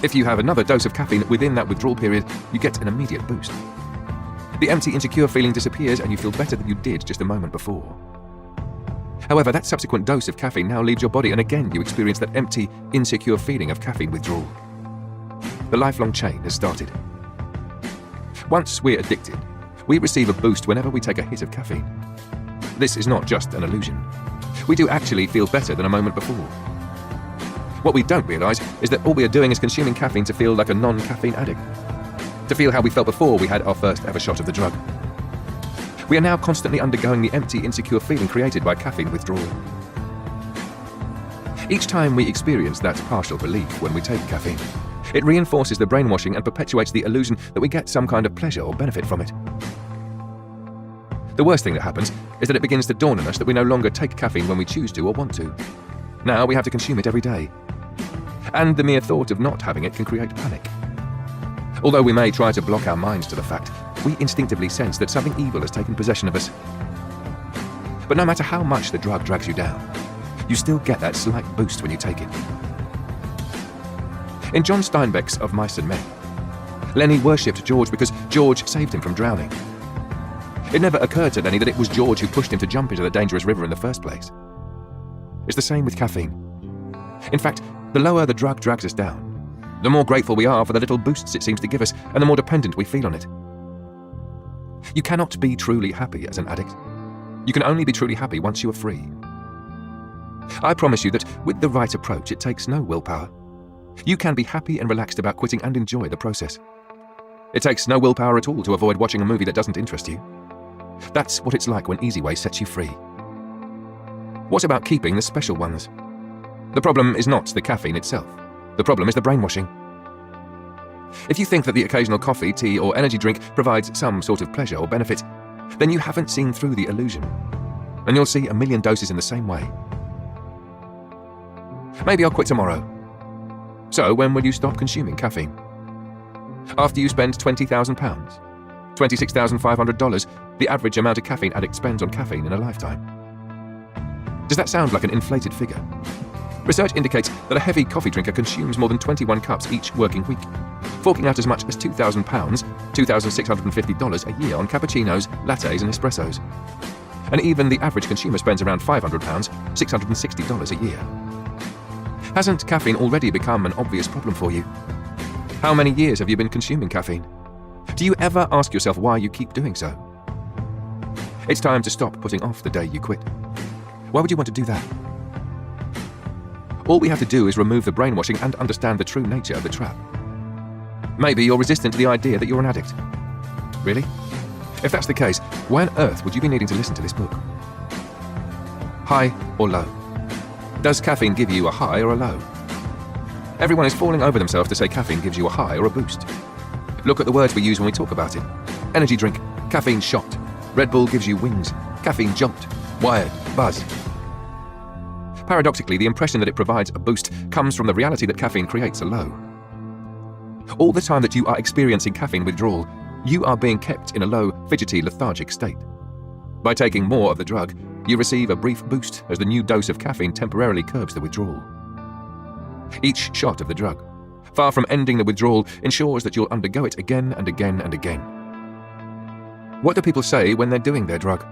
[SPEAKER 2] If you have another dose of caffeine within that withdrawal period, you get an immediate boost. The empty, insecure feeling disappears and you feel better than you did just a moment before. However, that subsequent dose of caffeine now leaves your body, and again you experience that empty, insecure feeling of caffeine withdrawal. The lifelong chain has started. Once we're addicted, we receive a boost whenever we take a hit of caffeine. This is not just an illusion. We do actually feel better than a moment before. What we don't realize is that all we are doing is consuming caffeine to feel like a non-caffeine addict. To feel how we felt before we had our first ever shot of the drug. We are now constantly undergoing the empty, insecure feeling created by caffeine withdrawal. Each time we experience that partial relief when we take caffeine, it reinforces the brainwashing and perpetuates the illusion that we get some kind of pleasure or benefit from it. The worst thing that happens is that it begins to dawn on us that we no longer take caffeine when we choose to or want to. Now we have to consume it every day. And the mere thought of not having it can create panic. Although we may try to block our minds to the fact, we instinctively sense that something evil has taken possession of us. But no matter how much the drug drags you down, you still get that slight boost when you take it. In John Steinbeck's Of Mice and Men, Lenny worshipped George because George saved him from drowning. It never occurred to Lenny that it was George who pushed him to jump into the dangerous river in the first place. It's the same with caffeine. In fact, the lower the drug drags us down, the more grateful we are for the little boosts it seems to give us, and the more dependent we feel on it. You cannot be truly happy as an addict. You can only be truly happy once you are free. I promise you that with the right approach, it takes no willpower. You can be happy and relaxed about quitting and enjoy the process. It takes no willpower at all to avoid watching a movie that doesn't interest you. That's what it's like when Easyway sets you free. What about keeping the special ones? The problem is not the caffeine itself. The problem is the brainwashing. If you think that the occasional coffee, tea, or energy drink provides some sort of pleasure or benefit, then you haven't seen through the illusion, and you'll see a million doses in the same way. Maybe I'll quit tomorrow. So when will you stop consuming caffeine? After you spend £20,000, $26,500, the average amount a caffeine addict spends on caffeine in a lifetime. Does that sound like an inflated figure? Research indicates that a heavy coffee drinker consumes more than 21 cups each working week, forking out as much as £2,000, $2,650 a year on cappuccinos, lattes and espressos. And even the average consumer spends around £500, $660 a year. Hasn't caffeine already become an obvious problem for you? How many years have you been consuming caffeine? Do you ever ask yourself why you keep doing so? It's time to stop putting off the day you quit. Why would you want to do that? All we have to do is remove the brainwashing and understand the true nature of the trap. Maybe you're resistant to the idea that you're an addict. Really? If that's the case, why on earth would you be needing to listen to this book? High or low? Does caffeine give you a high or a low? Everyone is falling over themselves to say caffeine gives you a high or a boost. Look at the words we use when we talk about it. Energy drink, caffeine shot. Red Bull gives you wings, caffeine jolt, wired, buzz. Paradoxically, the impression that it provides a boost comes from the reality that caffeine creates a low. All the time that you are experiencing caffeine withdrawal, you are being kept in a low, fidgety, lethargic state. By taking more of the drug, you receive a brief boost as the new dose of caffeine temporarily curbs the withdrawal. Each shot of the drug, far from ending the withdrawal, ensures that you'll undergo it again and again and again. What do people say when they're doing their drug?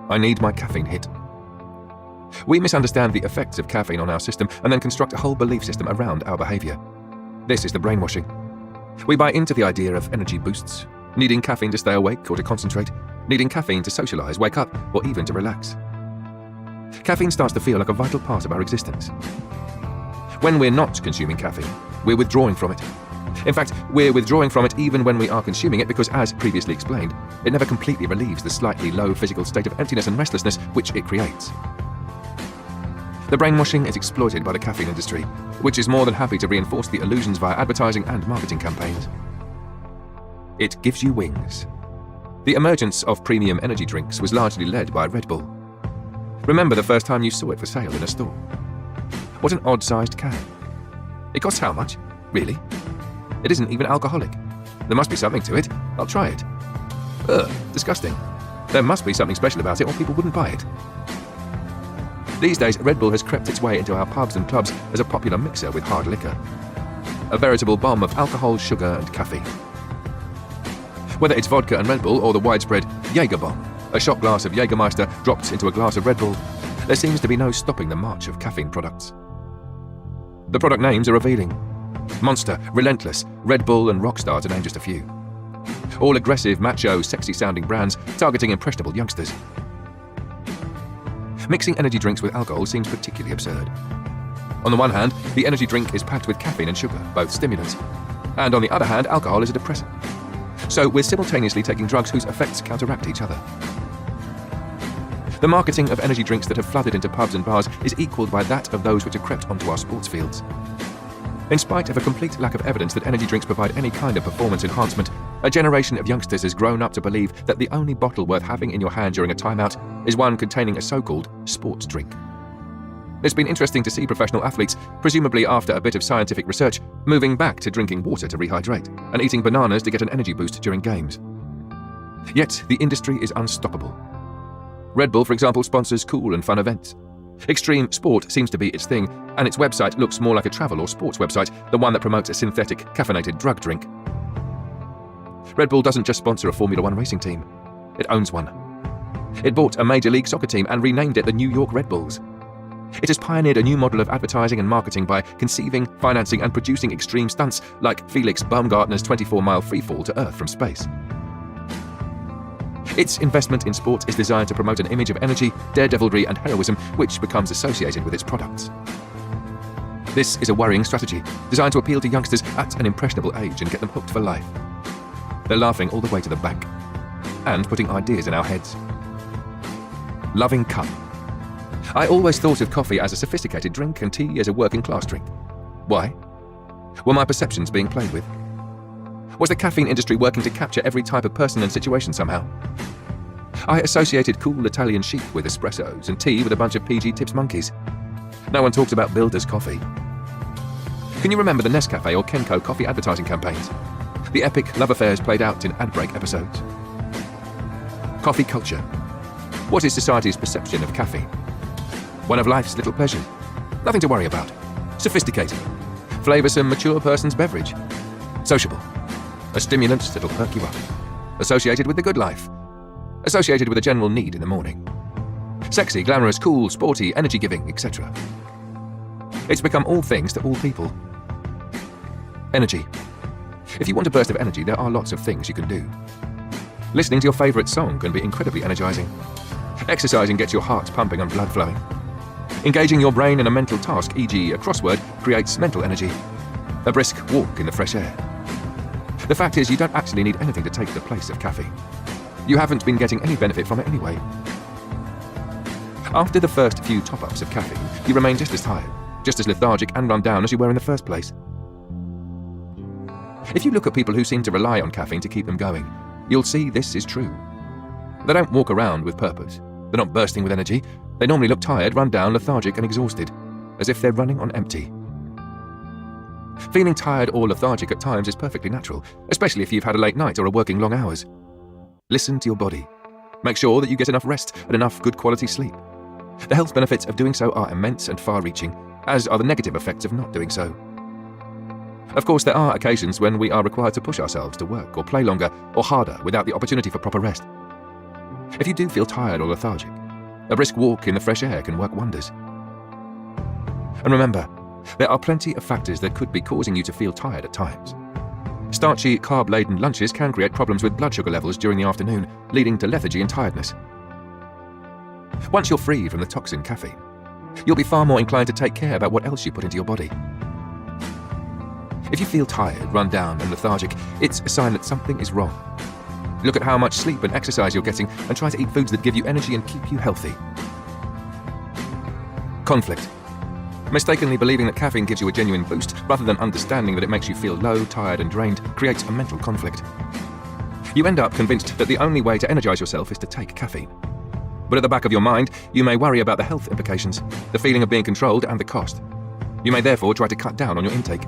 [SPEAKER 2] I need my caffeine hit. We misunderstand the effects of caffeine on our system and then construct a whole belief system around our behavior. This is the brainwashing. We buy into the idea of energy boosts, needing caffeine to stay awake or to concentrate, needing caffeine to socialize, wake up, or even to relax. Caffeine starts to feel like a vital part of our existence. When we're not consuming caffeine, we're withdrawing from it. In fact, we're withdrawing from it even when we are consuming it because, as previously explained, it never completely relieves the slightly low physical state of emptiness and restlessness which it creates. The brainwashing is exploited by the caffeine industry, which is more than happy to reinforce the illusions via advertising and marketing campaigns. It gives you wings. The emergence of premium energy drinks was largely led by Red Bull. Remember the first time you saw it for sale in a store? What an odd-sized can. It costs how much? Really? It isn't even alcoholic. There must be something to it. I'll try it. Ugh, disgusting. There must be something special about it or people wouldn't buy it. These days, Red Bull has crept its way into our pubs and clubs as a popular mixer with hard liquor. A veritable bomb of alcohol, sugar and caffeine. Whether it's vodka and Red Bull or the widespread Jaeger bomb, a shot glass of Jägermeister dropped into a glass of Red Bull, there seems to be no stopping the march of caffeine products. The product names are revealing. Monster, Relentless, Red Bull and Rockstar to name just a few. All aggressive, macho, sexy-sounding brands targeting impressionable youngsters. Mixing energy drinks with alcohol seems particularly absurd. On the one hand, the energy drink is packed with caffeine and sugar, both stimulants. And on the other hand, alcohol is a depressant. So we're simultaneously taking drugs whose effects counteract each other. The marketing of energy drinks that have flooded into pubs and bars is equalled by that of those which have crept onto our sports fields. In spite of a complete lack of evidence that energy drinks provide any kind of performance enhancement, a generation of youngsters has grown up to believe that the only bottle worth having in your hand during a timeout is one containing a so-called sports drink. It's been interesting to see professional athletes, presumably after a bit of scientific research, moving back to drinking water to rehydrate and eating bananas to get an energy boost during games. Yet the industry is unstoppable. Red Bull, for example, sponsors cool and fun events. Extreme sport seems to be its thing, and its website looks more like a travel or sports website than one that promotes a synthetic, caffeinated drug drink. Red Bull doesn't just sponsor a Formula One racing team. It owns one. It bought a Major League Soccer team and renamed it the New York Red Bulls. It has pioneered a new model of advertising and marketing by conceiving, financing and producing extreme stunts like Felix Baumgartner's 24-mile freefall to Earth from space. Its investment in sport is designed to promote an image of energy, daredevilry and heroism which becomes associated with its products. This is a worrying strategy, designed to appeal to youngsters at an impressionable age and get them hooked for life. They're laughing all the way to the bank, and putting ideas in our heads. Loving cup. I always thought of coffee as a sophisticated drink and tea as a working class drink. Why? Were my perceptions being played with? Was the caffeine industry working to capture every type of person and situation somehow? I associated cool Italian chic with espressos and tea with a bunch of PG Tips monkeys. No one talks about Builder's coffee. Can you remember the Nescafe or Kenco coffee advertising campaigns? The epic love affairs played out in ad break episodes. Coffee culture. What is society's perception of caffeine? One of life's little pleasures? Nothing to worry about. Sophisticated. Flavoursome, mature person's beverage. Sociable. A stimulant that'll perk you up. Associated with the good life. Associated with a general need in the morning. Sexy, glamorous, cool, sporty, energy-giving, etc. It's become all things to all people. Energy. If you want a burst of energy, there are lots of things you can do. Listening to your favourite song can be incredibly energising. Exercising gets your heart pumping and blood flowing. Engaging your brain in a mental task, e.g. a crossword, creates mental energy. A brisk walk in the fresh air. The fact is, you don't actually need anything to take the place of caffeine. You haven't been getting any benefit from it anyway. After the first few top-ups of caffeine, you remain just as tired, just as lethargic and run down as you were in the first place. If you look at people who seem to rely on caffeine to keep them going, you'll see this is true. They don't walk around with purpose. They're not bursting with energy. They normally look tired, run down, lethargic and exhausted, as if they're running on empty. Feeling tired or lethargic at times is perfectly natural, especially if you've had a late night or are working long hours. Listen to your body. Make sure that you get enough rest and enough good quality sleep. The health benefits of doing so are immense and far-reaching, as are the negative effects of not doing so. Of course, there are occasions when we are required to push ourselves to work or play longer or harder without the opportunity for proper rest. If you do feel tired or lethargic, a brisk walk in the fresh air can work wonders. And remember, there are plenty of factors that could be causing you to feel tired at times. Starchy, carb-laden lunches can create problems with blood sugar levels during the afternoon, leading to lethargy and tiredness. Once you're free from the toxin caffeine, you'll be far more inclined to take care about what else you put into your body. If you feel tired, run down and lethargic, it's a sign that something is wrong. Look at how much sleep and exercise you're getting and try to eat foods that give you energy and keep you healthy. Conflict. Mistakenly believing that caffeine gives you a genuine boost rather than understanding that it makes you feel low, tired and drained creates a mental conflict. You end up convinced that the only way to energize yourself is to take caffeine. But at the back of your mind, you may worry about the health implications, the feeling of being controlled and the cost. You may therefore try to cut down on your intake.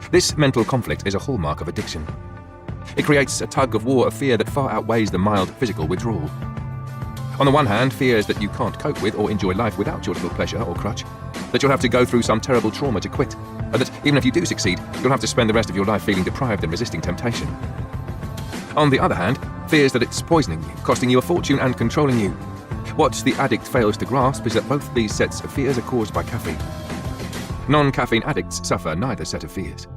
[SPEAKER 2] This mental conflict is a hallmark of addiction. It creates a tug-of-war of fear that far outweighs the mild physical withdrawal. On the one hand, fears that you can't cope with or enjoy life without your little pleasure or crutch, that you'll have to go through some terrible trauma to quit, and that even if you do succeed, you'll have to spend the rest of your life feeling deprived and resisting temptation. On the other hand, fears that it's poisoning you, costing you a fortune and controlling you. What the addict fails to grasp is that both these sets of fears are caused by caffeine. Non-caffeine addicts suffer neither set of fears.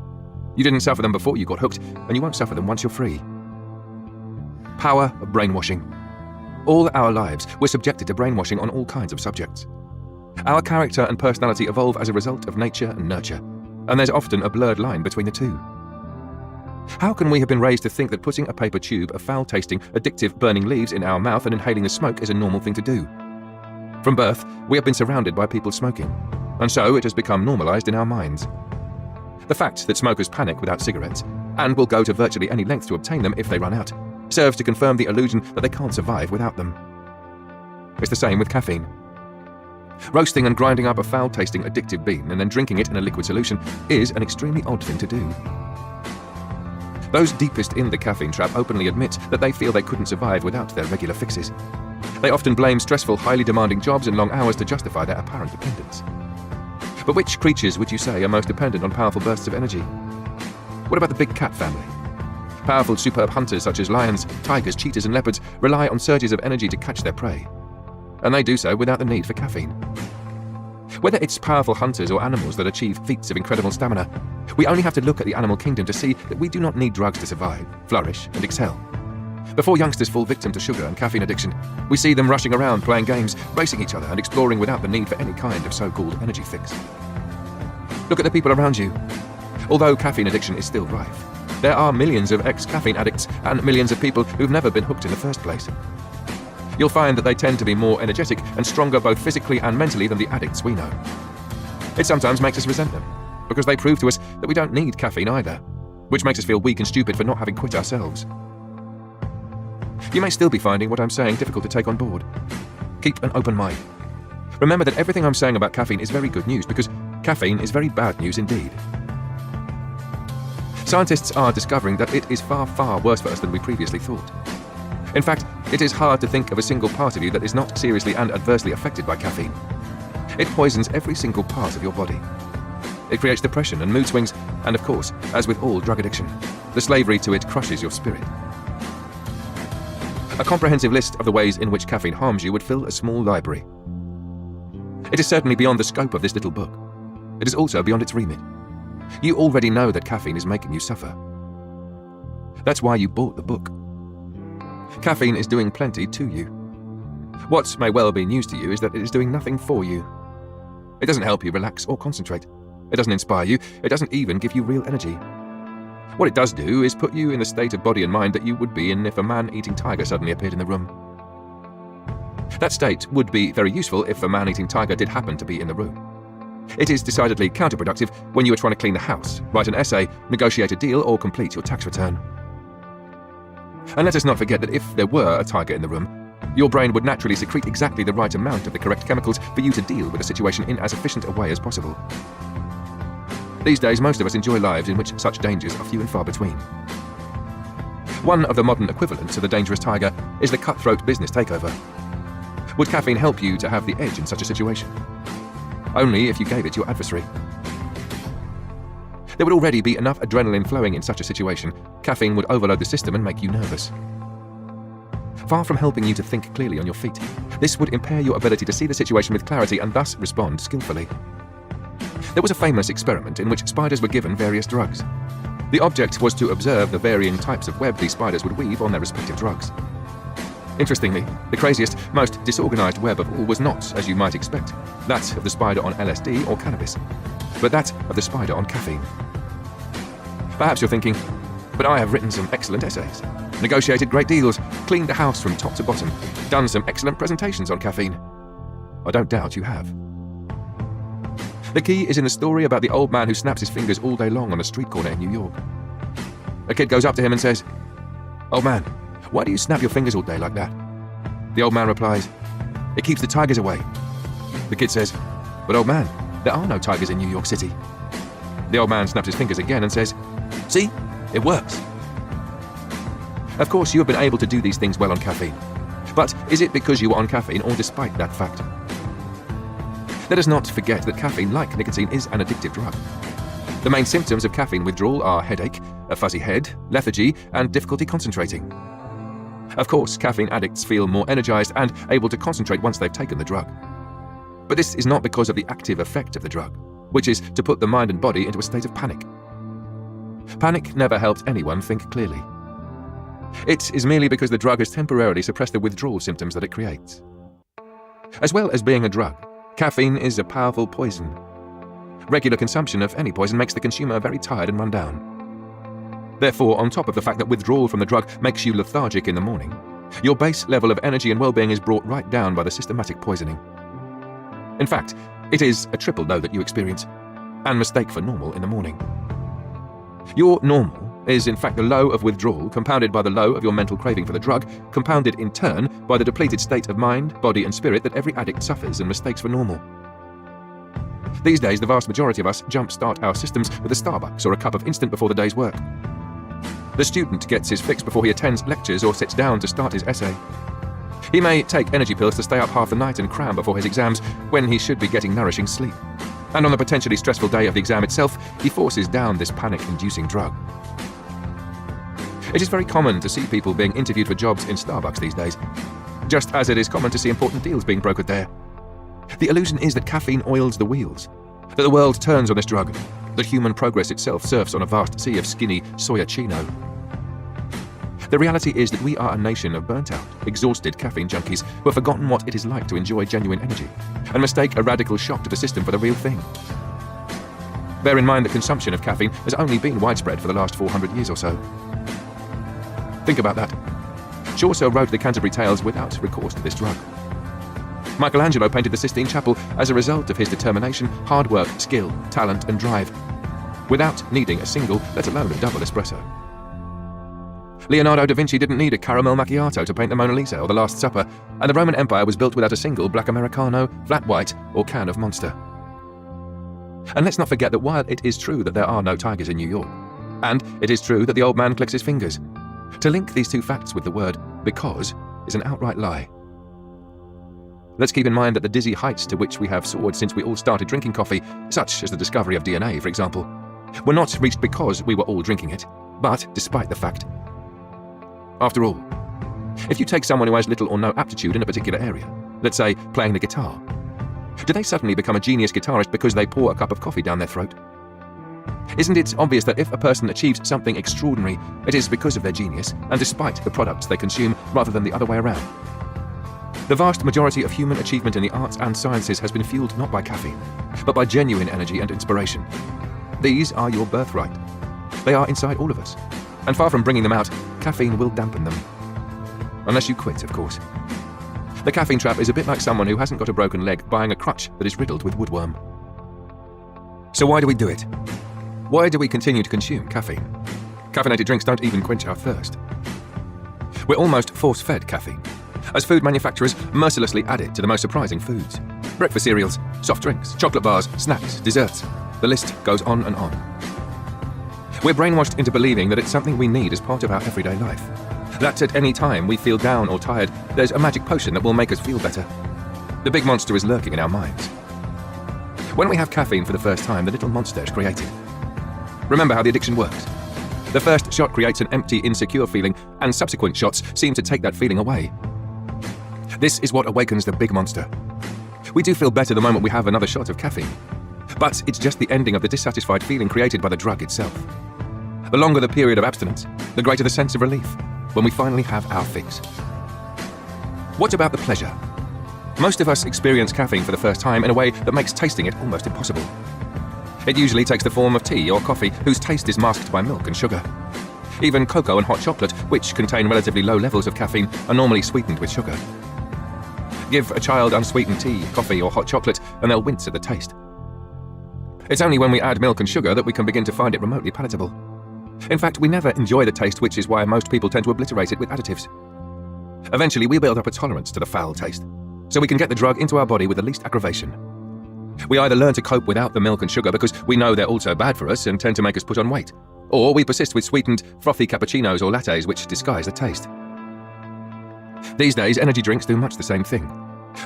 [SPEAKER 2] You didn't suffer them before you got hooked, and you won't suffer them once you're free. Power of brainwashing. All our lives, we're subjected to brainwashing on all kinds of subjects. Our character and personality evolve as a result of nature and nurture, and there's often a blurred line between the two. How can we have been raised to think that putting a paper tube of foul-tasting, addictive, burning leaves in our mouth and inhaling the smoke is a normal thing to do? From birth, we have been surrounded by people smoking, and so it has become normalized in our minds. The fact that smokers panic without cigarettes, and will go to virtually any length to obtain them if they run out, serves to confirm the illusion that they can't survive without them. It's the same with caffeine. Roasting and grinding up a foul-tasting addictive bean and then drinking it in a liquid solution is an extremely odd thing to do. Those deepest in the caffeine trap openly admit that they feel they couldn't survive without their regular fixes. They often blame stressful, highly demanding jobs and long hours to justify their apparent dependence. But which creatures would you say are most dependent on powerful bursts of energy? What about the big cat family? Powerful, superb hunters such as lions, tigers, cheetahs and leopards rely on surges of energy to catch their prey. And they do so without the need for caffeine. Whether it's powerful hunters or animals that achieve feats of incredible stamina, we only have to look at the animal kingdom to see that we do not need drugs to survive, flourish and excel. Before youngsters fall victim to sugar and caffeine addiction, we see them rushing around playing games, racing each other and exploring without the need for any kind of so-called energy fix. Look at the people around you. Although caffeine addiction is still rife, there are millions of ex-caffeine addicts and millions of people who've never been hooked in the first place. You'll find that they tend to be more energetic and stronger both physically and mentally than the addicts we know. It sometimes makes us resent them, because they prove to us that we don't need caffeine either, which makes us feel weak and stupid for not having quit ourselves. You may still be finding what I'm saying difficult to take on board. Keep an open mind. Remember that everything I'm saying about caffeine is very good news, because caffeine is very bad news indeed. Scientists are discovering that it is far, far worse for us than we previously thought. In fact, it is hard to think of a single part of you that is not seriously and adversely affected by caffeine. It poisons every single part of your body. It creates depression and mood swings, and of course, as with all drug addiction, the slavery to it crushes your spirit. A comprehensive list of the ways in which caffeine harms you would fill a small library. It is certainly beyond the scope of this little book. It is also beyond its remit. You already know that caffeine is making you suffer. That's why you bought the book. Caffeine is doing plenty to you. What may well be news to you is that it is doing nothing for you. It doesn't help you relax or concentrate. It doesn't inspire you. It doesn't even give you real energy. What it does do is put you in the state of body and mind that you would be in if a man-eating tiger suddenly appeared in the room. That state would be very useful if a man-eating tiger did happen to be in the room. It is decidedly counterproductive when you are trying to clean the house, write an essay, negotiate a deal, or complete your tax return. And let us not forget that if there were a tiger in the room, your brain would naturally secrete exactly the right amount of the correct chemicals for you to deal with the situation in as efficient a way as possible. These days, most of us enjoy lives in which such dangers are few and far between. One of the modern equivalents of the dangerous tiger is the cutthroat business takeover. Would caffeine help you to have the edge in such a situation? Only if you gave it your adversary. There would already be enough adrenaline flowing in such a situation. Caffeine would overload the system and make you nervous. Far from helping you to think clearly on your feet, this would impair your ability to see the situation with clarity and thus respond skillfully. There was a famous experiment in which spiders were given various drugs. The object was to observe the varying types of web these spiders would weave on their respective drugs. Interestingly, the craziest, most disorganized web of all was not, as you might expect, that of the spider on LSD or cannabis, but that of the spider on caffeine. Perhaps you're thinking, but I have written some excellent essays, negotiated great deals, cleaned the house from top to bottom, done some excellent presentations on caffeine. I don't doubt you have. The key is in the story about the old man who snaps his fingers all day long on a street corner in New York. A kid goes up to him and says, "Old man, why do you snap your fingers all day like that?" The old man replies, "It keeps the tigers away." The kid says, "But old man, there are no tigers in New York City." The old man snaps his fingers again and says, "See, it works." Of course, you have been able to do these things well on caffeine. But is it because you were on caffeine or despite that fact? Let us not forget that caffeine, like nicotine, is an addictive drug. The main symptoms of caffeine withdrawal are headache, a fuzzy head, lethargy, and difficulty concentrating. Of course, caffeine addicts feel more energized and able to concentrate once they've taken the drug. But this is not because of the active effect of the drug, which is to put the mind and body into a state of panic. Panic never helps anyone think clearly. It is merely because the drug has temporarily suppressed the withdrawal symptoms that it creates. As well as being a drug, caffeine is a powerful poison. Regular consumption of any poison makes the consumer very tired and run down. Therefore, on top of the fact that withdrawal from the drug makes you lethargic in the morning, your base level of energy and well-being is brought right down by the systematic poisoning. In fact, it is a triple low that you experience, and mistake for normal in the morning. Your normal is in fact the low of withdrawal compounded by the low of your mental craving for the drug, compounded in turn by the depleted state of mind, body and spirit that every addict suffers and mistakes for normal. These days, the vast majority of us jumpstart our systems with a Starbucks or a cup of instant before the day's work. The student gets his fix before he attends lectures or sits down to start his essay. He may take energy pills to stay up half the night and cram before his exams when he should be getting nourishing sleep. And on the potentially stressful day of the exam itself, he forces down this panic-inducing drug. It is very common to see people being interviewed for jobs in Starbucks these days, just as it is common to see important deals being brokered there. The illusion is that caffeine oils the wheels, that the world turns on this drug, that human progress itself surfs on a vast sea of skinny soya chino. The reality is that we are a nation of burnt-out, exhausted caffeine junkies who have forgotten what it is like to enjoy genuine energy and mistake a radical shock to the system for the real thing. Bear in mind that consumption of caffeine has only been widespread for the last 400 years or so. Think about that. Chaucer wrote the Canterbury Tales without recourse to this drug. Michelangelo painted the Sistine Chapel as a result of his determination, hard work, skill, talent, and drive, without needing a single, let alone a double espresso. Leonardo da Vinci didn't need a caramel macchiato to paint the Mona Lisa or the Last Supper, and the Roman Empire was built without a single black Americano, flat white, or can of Monster. And let's not forget that while it is true that there are no tigers in New York, and it is true that the old man clicks his fingers, to link these two facts with the word "because" is an outright lie. Let's keep in mind that the dizzy heights to which we have soared since we all started drinking coffee, such as the discovery of DNA, for example, were not reached because we were all drinking it, but despite the fact. After all, if you take someone who has little or no aptitude in a particular area, let's say playing the guitar, do they suddenly become a genius guitarist because they pour a cup of coffee down their throat? Isn't it obvious that if a person achieves something extraordinary, it is because of their genius and despite the products they consume rather than the other way around? The vast majority of human achievement in the arts and sciences has been fueled not by caffeine, but by genuine energy and inspiration. These are your birthright. They are inside all of us, and far from bringing them out, caffeine will dampen them. Unless you quit, of course. The caffeine trap is a bit like someone who hasn't got a broken leg buying a crutch that is riddled with woodworm. So why do we do it? Why do we continue to consume caffeine? Caffeinated drinks don't even quench our thirst. We're almost force-fed caffeine, as food manufacturers mercilessly add it to the most surprising foods. Breakfast cereals, soft drinks, chocolate bars, snacks, desserts. The list goes on and on. We're brainwashed into believing that it's something we need as part of our everyday life. That at any time we feel down or tired, there's a magic potion that will make us feel better. The big monster is lurking in our minds. When we have caffeine for the first time, the little monster is created. Remember how the addiction works. The first shot creates an empty, insecure feeling, and subsequent shots seem to take that feeling away. This is what awakens the big monster. We do feel better the moment we have another shot of caffeine, but it's just the ending of the dissatisfied feeling created by the drug itself. The longer the period of abstinence, the greater the sense of relief when we finally have our fix. What about the pleasure? Most of us experience caffeine for the first time in a way that makes tasting it almost impossible. It usually takes the form of tea or coffee whose taste is masked by milk and sugar. Even cocoa and hot chocolate, which contain relatively low levels of caffeine, are normally sweetened with sugar. Give a child unsweetened tea, coffee or hot chocolate and they'll wince at the taste. It's only when we add milk and sugar that we can begin to find it remotely palatable. In fact, we never enjoy the taste, which is why most people tend to obliterate it with additives. Eventually, we build up a tolerance to the foul taste, so we can get the drug into our body with the least aggravation. We either learn to cope without the milk and sugar because we know they're also bad for us and tend to make us put on weight, or we persist with sweetened, frothy cappuccinos or lattes which disguise the taste. These days, energy drinks do much the same thing,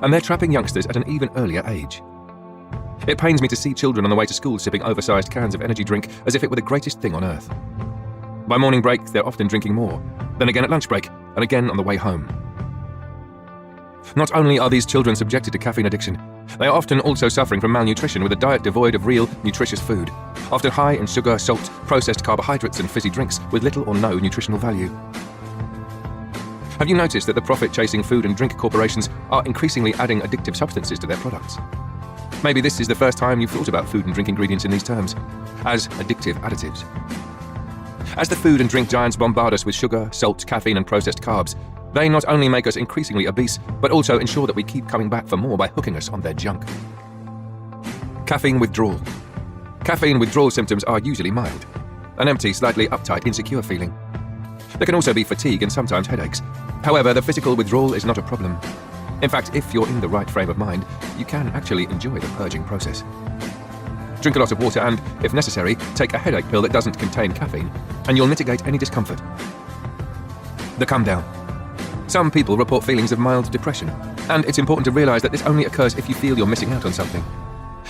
[SPEAKER 2] and they're trapping youngsters at an even earlier age. It pains me to see children on the way to school sipping oversized cans of energy drink as if it were the greatest thing on earth. By morning break, they're often drinking more, then again at lunch break, and again on the way home. Not only are these children subjected to caffeine addiction, they are often also suffering from malnutrition with a diet devoid of real, nutritious food, often high in sugar, salt, processed carbohydrates and fizzy drinks with little or no nutritional value. Have you noticed that the profit-chasing food and drink corporations are increasingly adding addictive substances to their products? Maybe this is the first time you've thought about food and drink ingredients in these terms, as addictive additives. As the food and drink giants bombard us with sugar, salt, caffeine and processed carbs, they not only make us increasingly obese, but also ensure that we keep coming back for more by hooking us on their junk. Caffeine withdrawal. Caffeine withdrawal symptoms are usually mild. An empty, slightly uptight, insecure feeling. There can also be fatigue and sometimes headaches. However, the physical withdrawal is not a problem. In fact, if you're in the right frame of mind, you can actually enjoy the purging process. Drink a lot of water and, if necessary, take a headache pill that doesn't contain caffeine, and you'll mitigate any discomfort. The come down. Some people report feelings of mild depression, and it's important to realize that this only occurs if you feel you're missing out on something.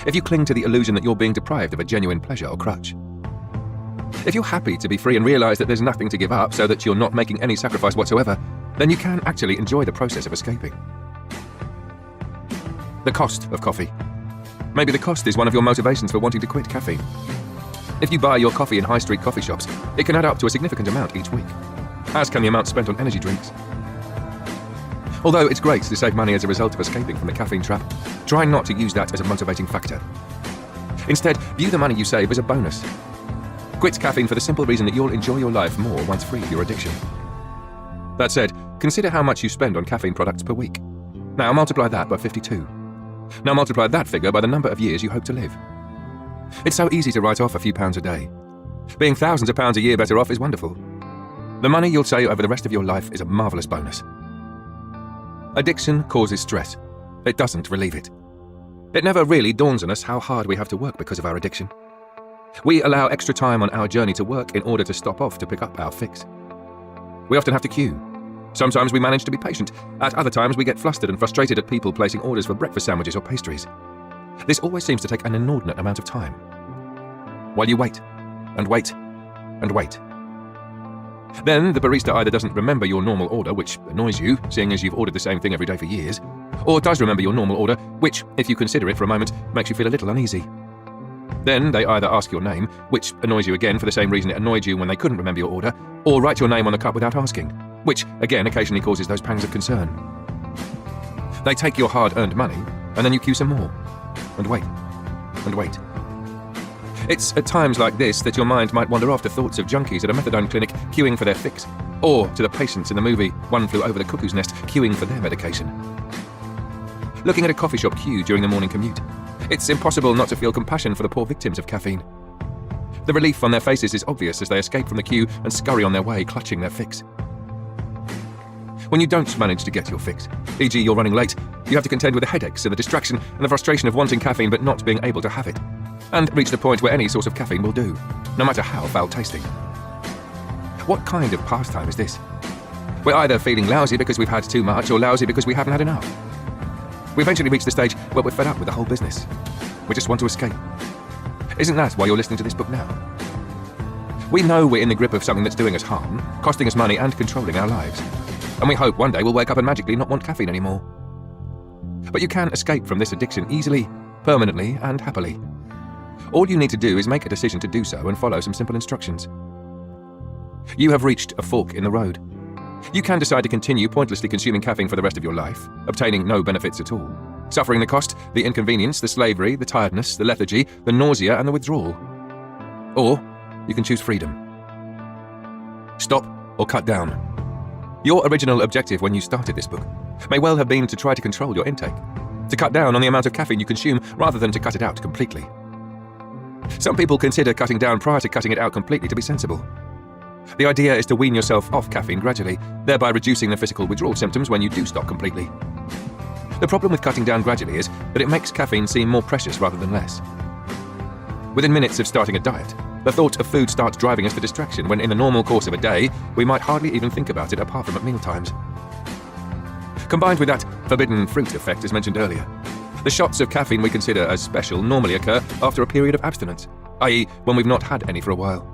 [SPEAKER 2] If you cling to the illusion that you're being deprived of a genuine pleasure or crutch. If you're happy to be free and realize that there's nothing to give up so that you're not making any sacrifice whatsoever, then you can actually enjoy the process of escaping. The cost of coffee. Maybe the cost is one of your motivations for wanting to quit caffeine. If you buy your coffee in high street coffee shops, it can add up to a significant amount each week, as can the amount spent on energy drinks. Although it's great to save money as a result of escaping from the caffeine trap, try not to use that as a motivating factor. Instead, view the money you save as a bonus. Quit caffeine for the simple reason that you'll enjoy your life more once free of your addiction. That said, consider how much you spend on caffeine products per week. Now multiply that by 52. Now multiply that figure by the number of years you hope to live. It's so easy to write off a few pounds a day. Being thousands of pounds a year better off is wonderful. The money you'll save over the rest of your life is a marvellous bonus. Addiction causes stress. It doesn't relieve it. It never really dawns on us how hard we have to work because of our addiction. We allow extra time on our journey to work in order to stop off to pick up our fix. We often have to queue, Sometimes we manage to be patient. At other times we get flustered and frustrated at people placing orders for breakfast sandwiches or pastries. This always seems to take an inordinate amount of time. While you wait, and wait, and wait. Then the barista either doesn't remember your normal order, which annoys you, seeing as you've ordered the same thing every day for years, or does remember your normal order, which, if you consider it for a moment, makes you feel a little uneasy. Then they either ask your name, which annoys you again for the same reason it annoyed you when they couldn't remember your order, or write your name on the cup without asking, which again occasionally causes those pangs of concern. They take your hard-earned money, and then you queue some more. And wait. And wait. It's at times like this that your mind might wander off to thoughts of junkies at a methadone clinic queuing for their fix, or to the patients in the movie One Flew Over the Cuckoo's Nest queuing for their medication. Looking at a coffee shop queue during the morning commute, it's impossible not to feel compassion for the poor victims of caffeine. The relief on their faces is obvious as they escape from the queue and scurry on their way, clutching their fix. When you don't manage to get your fix, e.g. you're running late, you have to contend with the headaches and the distraction and the frustration of wanting caffeine but not being able to have it, and reach the point where any source of caffeine will do, no matter how foul-tasting. What kind of pastime is this? We're either feeling lousy because we've had too much or lousy because we haven't had enough. We eventually reach the stage where we're fed up with the whole business. We just want to escape. Isn't that why you're listening to this book now? We know we're in the grip of something that's doing us harm, costing us money and controlling our lives. And we hope one day we'll wake up and magically not want caffeine anymore. But you can escape from this addiction easily, permanently, and happily. All you need to do is make a decision to do so and follow some simple instructions. You have reached a fork in the road. You can decide to continue pointlessly consuming caffeine for the rest of your life, obtaining no benefits at all, suffering the cost, the inconvenience, the slavery, the tiredness, the lethargy, the nausea, and the withdrawal. Or you can choose freedom. Stop or cut down. Your original objective when you started this book may well have been to try to control your intake, to cut down on the amount of caffeine you consume rather than to cut it out completely. Some people consider cutting down prior to cutting it out completely to be sensible. The idea is to wean yourself off caffeine gradually, thereby reducing the physical withdrawal symptoms when you do stop completely. The problem with cutting down gradually is that it makes caffeine seem more precious rather than less. Within minutes of starting a diet, the thought of food starts driving us to distraction when in the normal course of a day, we might hardly even think about it apart from at mealtimes. Combined with that forbidden fruit effect as mentioned earlier, the shots of caffeine we consider as special normally occur after a period of abstinence, i.e. when we've not had any for a while.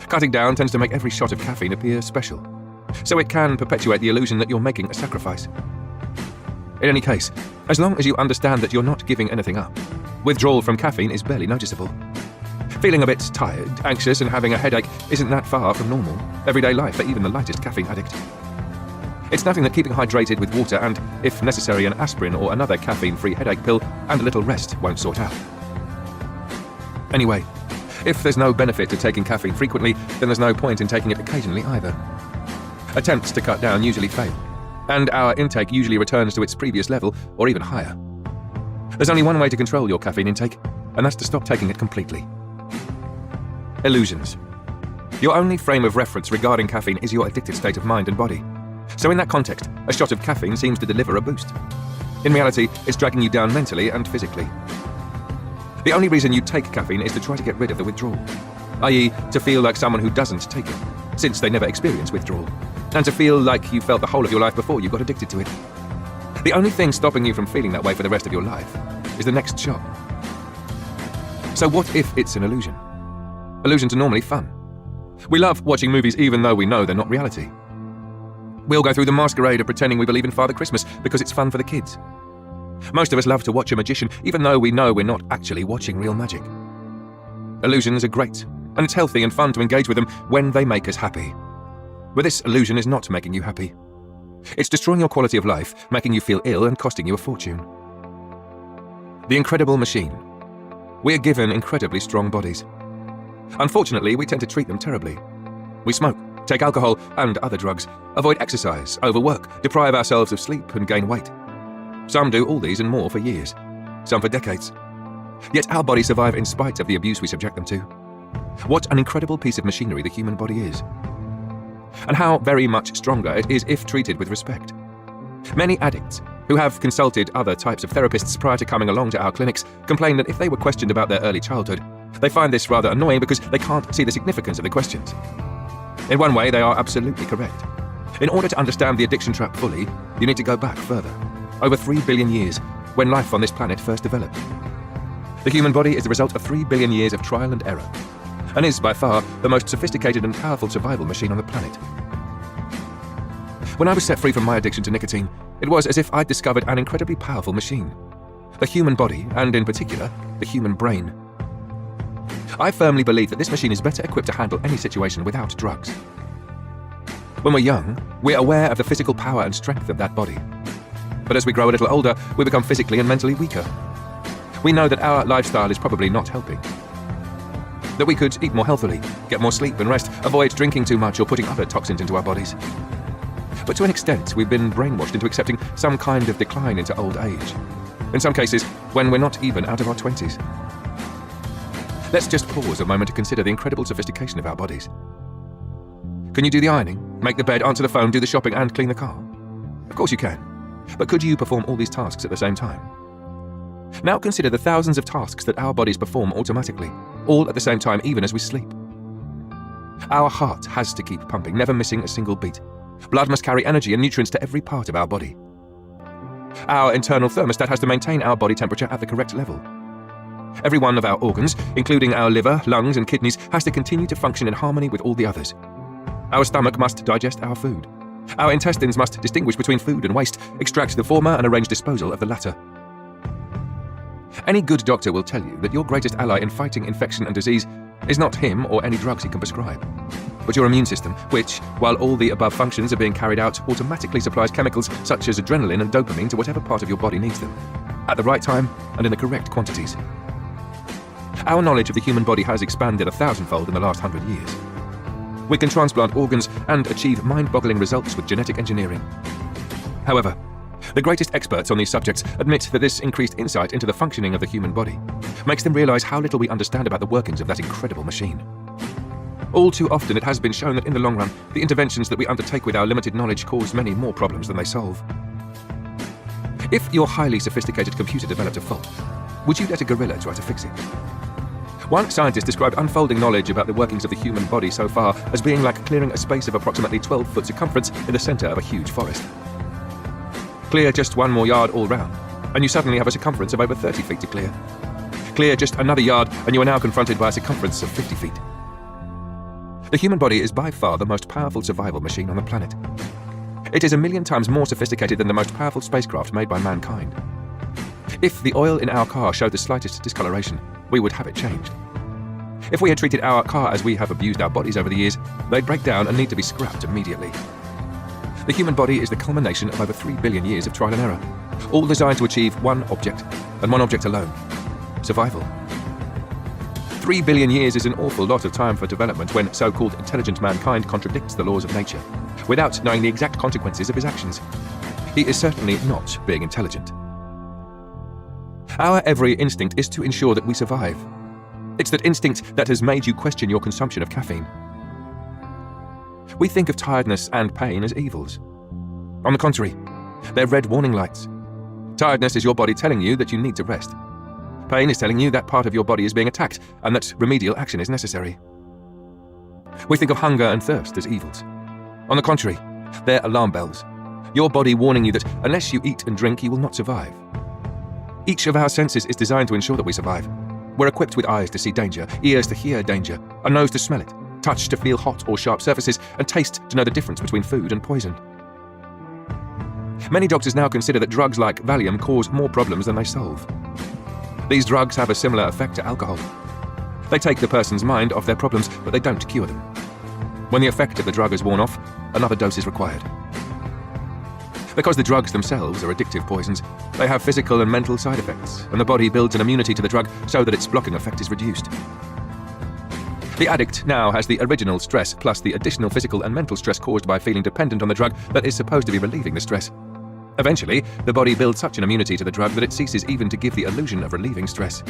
[SPEAKER 2] Cutting down tends to make every shot of caffeine appear special, so it can perpetuate the illusion that you're making a sacrifice. In any case, as long as you understand that you're not giving anything up, withdrawal from caffeine is barely noticeable. Feeling a bit tired, anxious, and having a headache isn't that far from normal, everyday life for even the lightest caffeine addict. It's nothing that keeping hydrated with water and, if necessary, an aspirin or another caffeine-free headache pill and a little rest won't sort out. Anyway, if there's no benefit to taking caffeine frequently, then there's no point in taking it occasionally either. Attempts to cut down usually fail, and our intake usually returns to its previous level or even higher. There's only one way to control your caffeine intake, and that's to stop taking it completely. Illusions. Your only frame of reference regarding caffeine is your addicted state of mind and body. So in that context, a shot of caffeine seems to deliver a boost. In reality, it's dragging you down mentally and physically. The only reason you take caffeine is to try to get rid of the withdrawal, i.e. to feel like someone who doesn't take it, since they never experience withdrawal, and to feel like you felt the whole of your life before you got addicted to it. The only thing stopping you from feeling that way for the rest of your life is the next shot. So what if it's an illusion? Illusions are normally fun. We love watching movies even though we know they're not reality. We'll go through the masquerade of pretending we believe in Father Christmas because it's fun for the kids. Most of us love to watch a magician even though we know we're not actually watching real magic. Illusions are great, and it's healthy and fun to engage with them when they make us happy. But this illusion is not making you happy. It's destroying your quality of life, making you feel ill and costing you a fortune. The incredible machine. We are given incredibly strong bodies. Unfortunately, we tend to treat them terribly. We smoke, take alcohol and other drugs, avoid exercise, overwork, deprive ourselves of sleep and gain weight. Some do all these and more for years, some for decades. Yet our bodies survive in spite of the abuse we subject them to. What an incredible piece of machinery the human body is. And how very much stronger it is if treated with respect. Many addicts, who have consulted other types of therapists prior to coming along to our clinics, complain that if they were questioned about their early childhood, they find this rather annoying because they can't see the significance of the questions. In one way, they are absolutely correct. In order to understand the addiction trap fully, you need to go back further, over 3 billion years, when life on this planet first developed. The human body is the result of 3 billion years of trial and error, and is by far the most sophisticated and powerful survival machine on the planet. When I was set free from my addiction to nicotine, it was as if I'd discovered an incredibly powerful machine. The human body, and in particular, the human brain. I firmly believe that this machine is better equipped to handle any situation without drugs. When we're young, we're aware of the physical power and strength of that body. But as we grow a little older, we become physically and mentally weaker. We know that our lifestyle is probably not helping. That we could eat more healthily, get more sleep and rest, avoid drinking too much or putting other toxins into our bodies. But to an extent, we've been brainwashed into accepting some kind of decline into old age. In some cases, when we're not even out of our 20s. Let's just pause a moment to consider the incredible sophistication of our bodies. Can you do the ironing, make the bed, answer the phone, do the shopping and clean the car? Of course you can. But could you perform all these tasks at the same time? Now consider the thousands of tasks that our bodies perform automatically, all at the same time, even as we sleep. Our heart has to keep pumping, never missing a single beat. Blood must carry energy and nutrients to every part of our body. Our internal thermostat has to maintain our body temperature at the correct level. Every one of our organs, including our liver, lungs and kidneys, has to continue to function in harmony with all the others. Our stomach must digest our food. Our intestines must distinguish between food and waste, extract the former and arrange disposal of the latter. Any good doctor will tell you that your greatest ally in fighting infection and disease is not him or any drugs he can prescribe, but your immune system, which, while all the above functions are being carried out, automatically supplies chemicals such as adrenaline and dopamine to whatever part of your body needs them, at the right time and in the correct quantities. Our knowledge of the human body has expanded 1,000-fold in the last 100 years. We can transplant organs and achieve mind-boggling results with genetic engineering. However, the greatest experts on these subjects admit that this increased insight into the functioning of the human body makes them realize how little we understand about the workings of that incredible machine. All too often it has been shown that in the long run, the interventions that we undertake with our limited knowledge cause many more problems than they solve. If your highly sophisticated computer developed a fault, would you let a gorilla try to fix it? One scientist described unfolding knowledge about the workings of the human body so far as being like clearing a space of approximately 12-foot circumference in the center of a huge forest. Clear just one more yard all round, and you suddenly have a circumference of over 30 feet to clear. Clear just another yard, and you are now confronted by a circumference of 50 feet. The human body is by far the most powerful survival machine on the planet. It is 1,000,000 times more sophisticated than the most powerful spacecraft made by mankind. If the oil in our car showed the slightest discoloration, we would have it changed. If we had treated our car as we have abused our bodies over the years, they'd break down and need to be scrapped immediately. The human body is the culmination of over 3 billion years of trial and error, all designed to achieve one object, and one object alone: survival. 3 billion years is an awful lot of time for development when so-called intelligent mankind contradicts the laws of nature, without knowing the exact consequences of his actions. He is certainly not being intelligent. Our every instinct is to ensure that we survive. It's that instinct that has made you question your consumption of caffeine. We think of tiredness and pain as evils. On the contrary, they're red warning lights. Tiredness is your body telling you that you need to rest. Pain is telling you that part of your body is being attacked and that remedial action is necessary. We think of hunger and thirst as evils. On the contrary, they're alarm bells. Your body warning you that unless you eat and drink, you will not survive. Each of our senses is designed to ensure that we survive. We're equipped with eyes to see danger, ears to hear danger, a nose to smell it, touch to feel hot or sharp surfaces, and taste to know the difference between food and poison. Many doctors now consider that drugs like Valium cause more problems than they solve. These drugs have a similar effect to alcohol. They take the person's mind off their problems, but they don't cure them. When the effect of the drug is worn off, another dose is required. Because the drugs themselves are addictive poisons, they have physical and mental side effects, and the body builds an immunity to the drug so that its blocking effect is reduced. The addict now has the original stress plus the additional physical and mental stress caused by feeling dependent on the drug that is supposed to be relieving the stress. Eventually, the body builds such an immunity to the drug that it ceases even to give the illusion of relieving stress.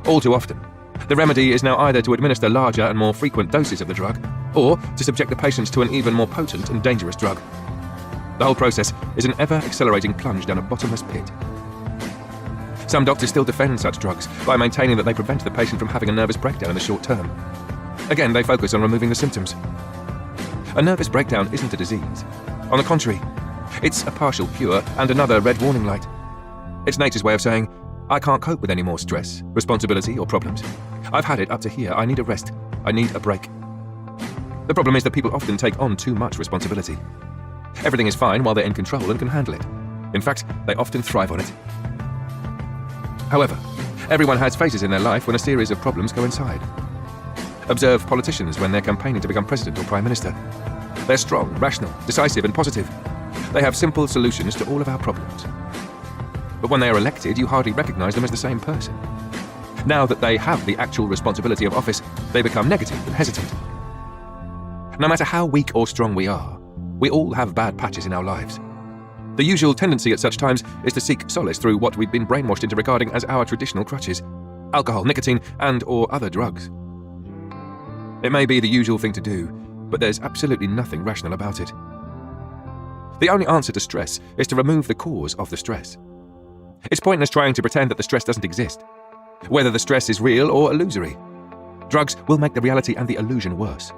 [SPEAKER 2] All too often, the remedy is now either to administer larger and more frequent doses of the drug, or to subject the patient to an even more potent and dangerous drug. The whole process is an ever-accelerating plunge down a bottomless pit. Some doctors still defend such drugs by maintaining that they prevent the patient from having a nervous breakdown in the short term. Again, they focus on removing the symptoms. A nervous breakdown isn't a disease. On the contrary, it's a partial cure and another red warning light. It's nature's way of saying, I can't cope with any more stress, responsibility, or problems. I've had it up to here. I need a rest. I need a break. The problem is that people often take on too much responsibility. Everything is fine while they're in control and can handle it. In fact, they often thrive on it. However, everyone has phases in their life when a series of problems coincide. Observe politicians when they're campaigning to become president or prime minister. They're strong, rational, decisive, and positive. They have simple solutions to all of our problems. But when they are elected, you hardly recognize them as the same person. Now that they have the actual responsibility of office, they become negative and hesitant. No matter how weak or strong we are, we all have bad patches in our lives. The usual tendency at such times is to seek solace through what we've been brainwashed into regarding as our traditional crutches: alcohol, nicotine, and/or other drugs. It may be the usual thing to do, but there's absolutely nothing rational about it. The only answer to stress is to remove the cause of the stress. It's pointless trying to pretend that the stress doesn't exist, whether the stress is real or illusory. Drugs will make the reality and the illusion worse.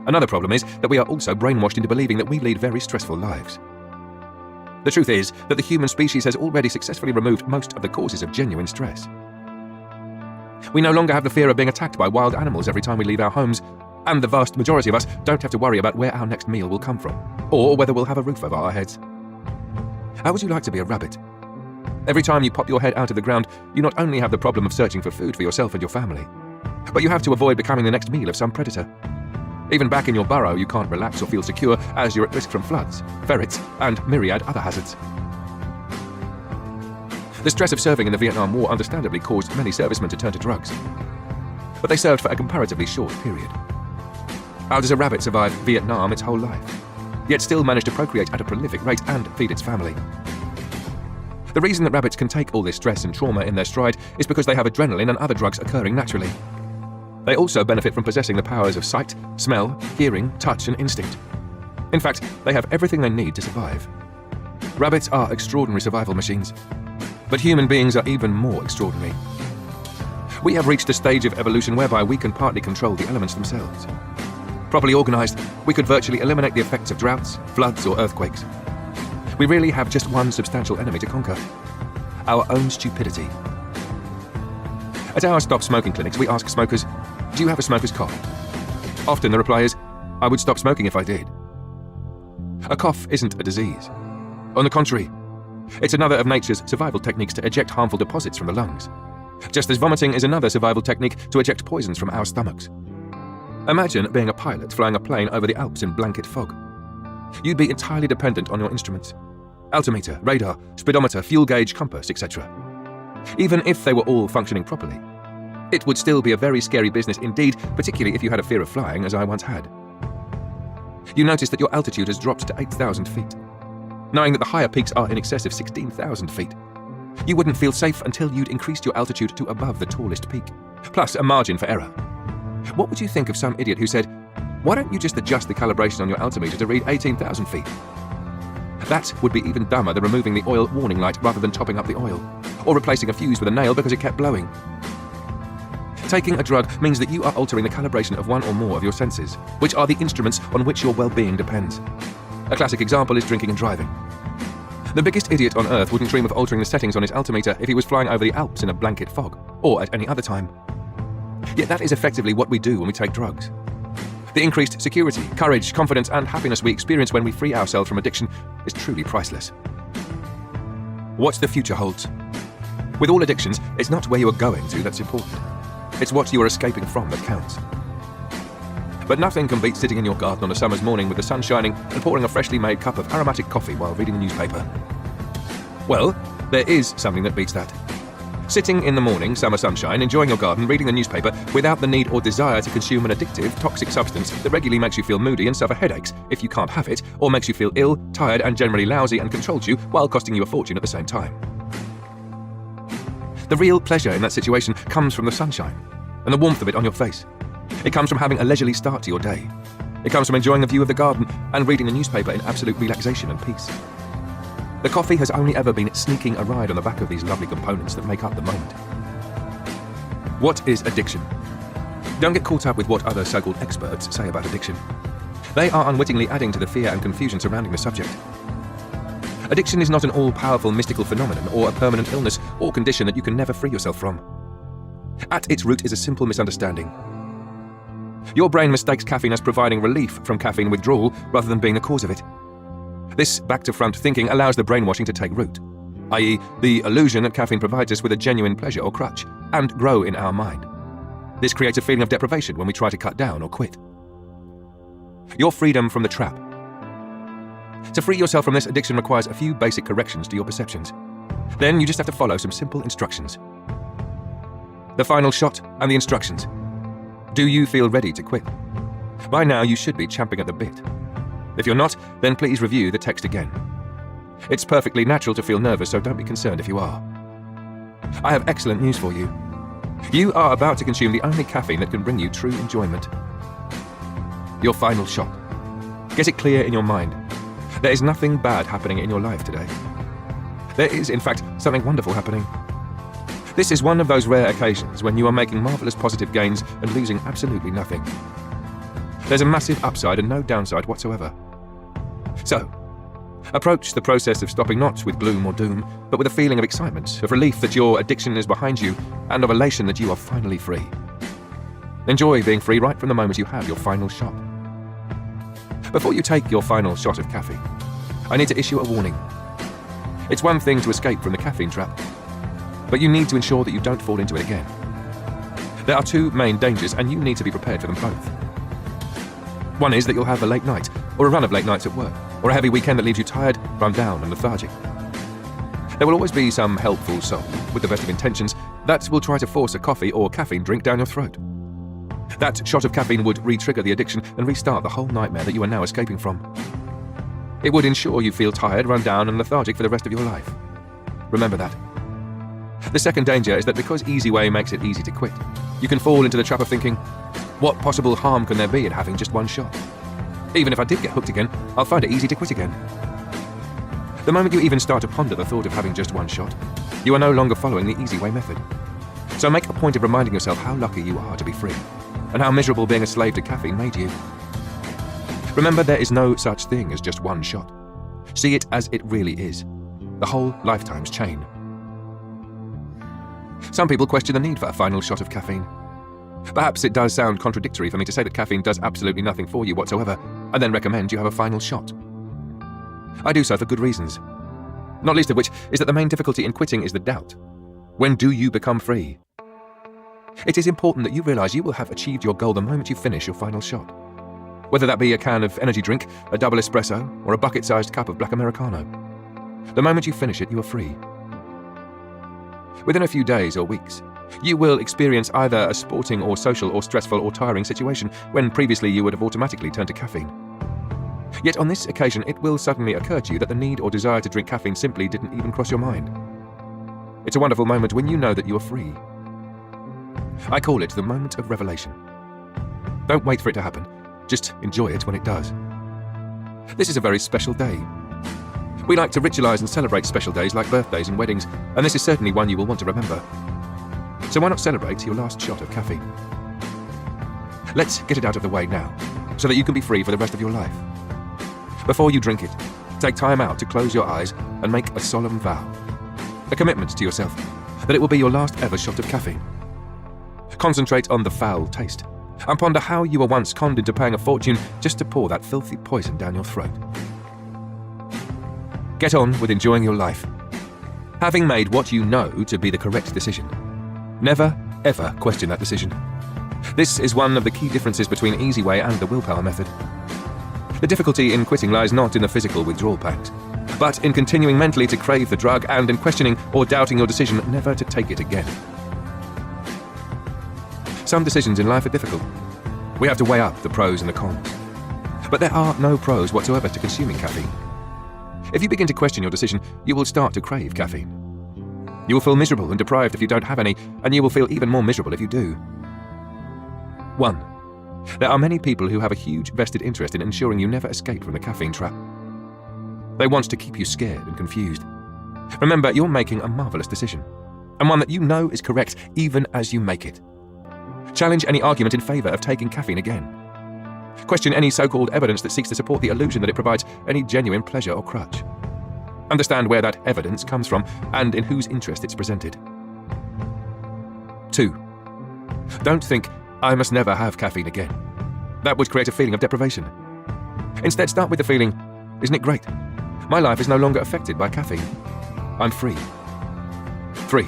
[SPEAKER 2] Another problem is that we are also brainwashed into believing that we lead very stressful lives. The truth is that the human species has already successfully removed most of the causes of genuine stress. We no longer have the fear of being attacked by wild animals every time we leave our homes, and the vast majority of us don't have to worry about where our next meal will come from, or whether we'll have a roof over our heads. How would you like to be a rabbit? Every time you pop your head out of the ground, you not only have the problem of searching for food for yourself and your family, but you have to avoid becoming the next meal of some predator. Even back in your burrow, you can't relax or feel secure, as you're at risk from floods, ferrets, and myriad other hazards. The stress of serving in the Vietnam War understandably caused many servicemen to turn to drugs, but they served for a comparatively short period. How does a rabbit survive Vietnam its whole life, yet still manage to procreate at a prolific rate and feed its family? The reason that rabbits can take all this stress and trauma in their stride is because they have adrenaline and other drugs occurring naturally. They also benefit from possessing the powers of sight, smell, hearing, touch, and instinct. In fact, they have everything they need to survive. Rabbits are extraordinary survival machines, but human beings are even more extraordinary. We have reached a stage of evolution whereby we can partly control the elements themselves. Properly organized, we could virtually eliminate the effects of droughts, floods, or earthquakes. We really have just one substantial enemy to conquer: our own stupidity. At our stop smoking clinics, we ask smokers, do you have a smoker's cough? Often the reply is, I would stop smoking if I did. A cough isn't a disease. On the contrary, it's another of nature's survival techniques to eject harmful deposits from the lungs, just as vomiting is another survival technique to eject poisons from our stomachs. Imagine being a pilot flying a plane over the Alps in blanket fog. You'd be entirely dependent on your instruments: altimeter, radar, speedometer, fuel gauge, compass, etc. Even if they were all functioning properly, it would still be a very scary business indeed, particularly if you had a fear of flying, as I once had. You notice that your altitude has dropped to 8,000 feet, knowing that the higher peaks are in excess of 16,000 feet. You wouldn't feel safe until you'd increased your altitude to above the tallest peak, plus a margin for error. What would you think of some idiot who said, why don't you just adjust the calibration on your altimeter to read 18,000 feet? That would be even dumber than removing the oil warning light rather than topping up the oil, or replacing a fuse with a nail because it kept blowing. Taking a drug means that you are altering the calibration of one or more of your senses, which are the instruments on which your well-being depends. A classic example is drinking and driving. The biggest idiot on earth wouldn't dream of altering the settings on his altimeter if he was flying over the Alps in a blanket fog, or at any other time. Yet that is effectively what we do when we take drugs. The increased security, courage, confidence, and happiness we experience when we free ourselves from addiction is truly priceless. What the future holds. With all addictions, it's not where you are going to that's important. It's what you are escaping from that counts. But nothing can beat sitting in your garden on a summer's morning with the sun shining and pouring a freshly made cup of aromatic coffee while reading the newspaper. Well, there is something that beats that. Sitting in the morning, summer sunshine, enjoying your garden, reading the newspaper without the need or desire to consume an addictive, toxic substance that regularly makes you feel moody and suffer headaches if you can't have it, or makes you feel ill, tired, and generally lousy and controls you while costing you a fortune at the same time. The real pleasure in that situation comes from the sunshine and the warmth of it on your face. It comes from having a leisurely start to your day. It comes from enjoying the view of the garden and reading the newspaper in absolute relaxation and peace. The coffee has only ever been sneaking a ride on the back of these lovely components that make up the moment. What is addiction? Don't get caught up with what other so-called experts say about addiction. They are unwittingly adding to the fear and confusion surrounding the subject. Addiction is not an all-powerful mystical phenomenon or a permanent illness or condition that you can never free yourself from. At its root is a simple misunderstanding. Your brain mistakes caffeine as providing relief from caffeine withdrawal rather than being the cause of it. This back-to-front thinking allows the brainwashing to take root, i.e. the illusion that caffeine provides us with a genuine pleasure or crutch, and grow in our mind. This creates a feeling of deprivation when we try to cut down or quit. Your freedom from the trap. To free yourself from this addiction requires a few basic corrections to your perceptions. Then you just have to follow some simple instructions. The final shot and the instructions. Do you feel ready to quit? By now you should be champing at the bit. If you're not, then please review the text again. It's perfectly natural to feel nervous, so don't be concerned if you are. I have excellent news for you. You are about to consume the only caffeine that can bring you true enjoyment. Your final shot. Get it clear in your mind. There is nothing bad happening in your life today. There is, in fact, something wonderful happening. This is one of those rare occasions when you are making marvelous positive gains and losing absolutely nothing. There's a massive upside and no downside whatsoever. So, approach the process of stopping not with gloom or doom, but with a feeling of excitement, of relief that your addiction is behind you, and of elation that you are finally free. Enjoy being free right from the moment you have your final shot. Before you take your final shot of caffeine, I need to issue a warning. It's one thing to escape from the caffeine trap, but you need to ensure that you don't fall into it again. There are two main dangers, and you need to be prepared for them both. One is that you'll have a late night, or a run of late nights at work, or a heavy weekend that leaves you tired, run down and lethargic. There will always be some helpful soul, with the best of intentions, that will try to force a coffee or caffeine drink down your throat. That shot of caffeine would re-trigger the addiction and restart the whole nightmare that you are now escaping from. It would ensure you feel tired, run down and lethargic for the rest of your life. Remember that. The second danger is that because Easyway makes it easy to quit, you can fall into the trap of thinking, what possible harm can there be in having just one shot? Even if I did get hooked again, I'll find it easy to quit again. The moment you even start to ponder the thought of having just one shot, you are no longer following the Easyway method. So make a point of reminding yourself how lucky you are to be free, and how miserable being a slave to caffeine made you. Remember, there is no such thing as just one shot. See it as it really is, the whole lifetime's chain. Some people question the need for a final shot of caffeine. Perhaps it does sound contradictory for me to say that caffeine does absolutely nothing for you whatsoever, and then recommend you have a final shot. I do so for good reasons. Not least of which is that the main difficulty in quitting is the doubt. When do you become free? It is important that you realize you will have achieved your goal the moment you finish your final shot. Whether that be a can of energy drink, a double espresso, or a bucket-sized cup of black Americano. The moment you finish it, you are free. Within a few days or weeks, you will experience either a sporting or social or stressful or tiring situation when previously you would have automatically turned to caffeine. Yet on this occasion, it will suddenly occur to you that the need or desire to drink caffeine simply didn't even cross your mind. It's a wonderful moment when you know that you are free. I call it the moment of revelation. Don't wait for it to happen. Just enjoy it when it does. This is a very special day. We like to ritualize and celebrate special days like birthdays and weddings, and this is certainly one you will want to remember. So why not celebrate your last shot of caffeine? Let's get it out of the way now, so that you can be free for the rest of your life. Before you drink it, take time out to close your eyes and make a solemn vow. A commitment to yourself that it will be your last ever shot of caffeine. Concentrate on the foul taste, and ponder how you were once conned into paying a fortune just to pour that filthy poison down your throat. Get on with enjoying your life. Having made what you know to be the correct decision, never, ever question that decision. This is one of the key differences between Easyway and the willpower method. The difficulty in quitting lies not in the physical withdrawal pangs, but in continuing mentally to crave the drug and in questioning or doubting your decision never to take it again. Some decisions in life are difficult. We have to weigh up the pros and the cons. But there are no pros whatsoever to consuming caffeine. If you begin to question your decision, you will start to crave caffeine. You will feel miserable and deprived if you don't have any, and you will feel even more miserable if you do. 1. There are many people who have a huge vested interest in ensuring you never escape from the caffeine trap. They want to keep you scared and confused. Remember, you're making a marvelous decision, and one that you know is correct even as you make it. Challenge any argument in favour of taking caffeine again. Question any so-called evidence that seeks to support the illusion that it provides any genuine pleasure or crutch. Understand where that evidence comes from and in whose interest it's presented. 2. Don't think, I must never have caffeine again. That would create a feeling of deprivation. Instead, start with the feeling, isn't it great? My life is no longer affected by caffeine. I'm free. 3.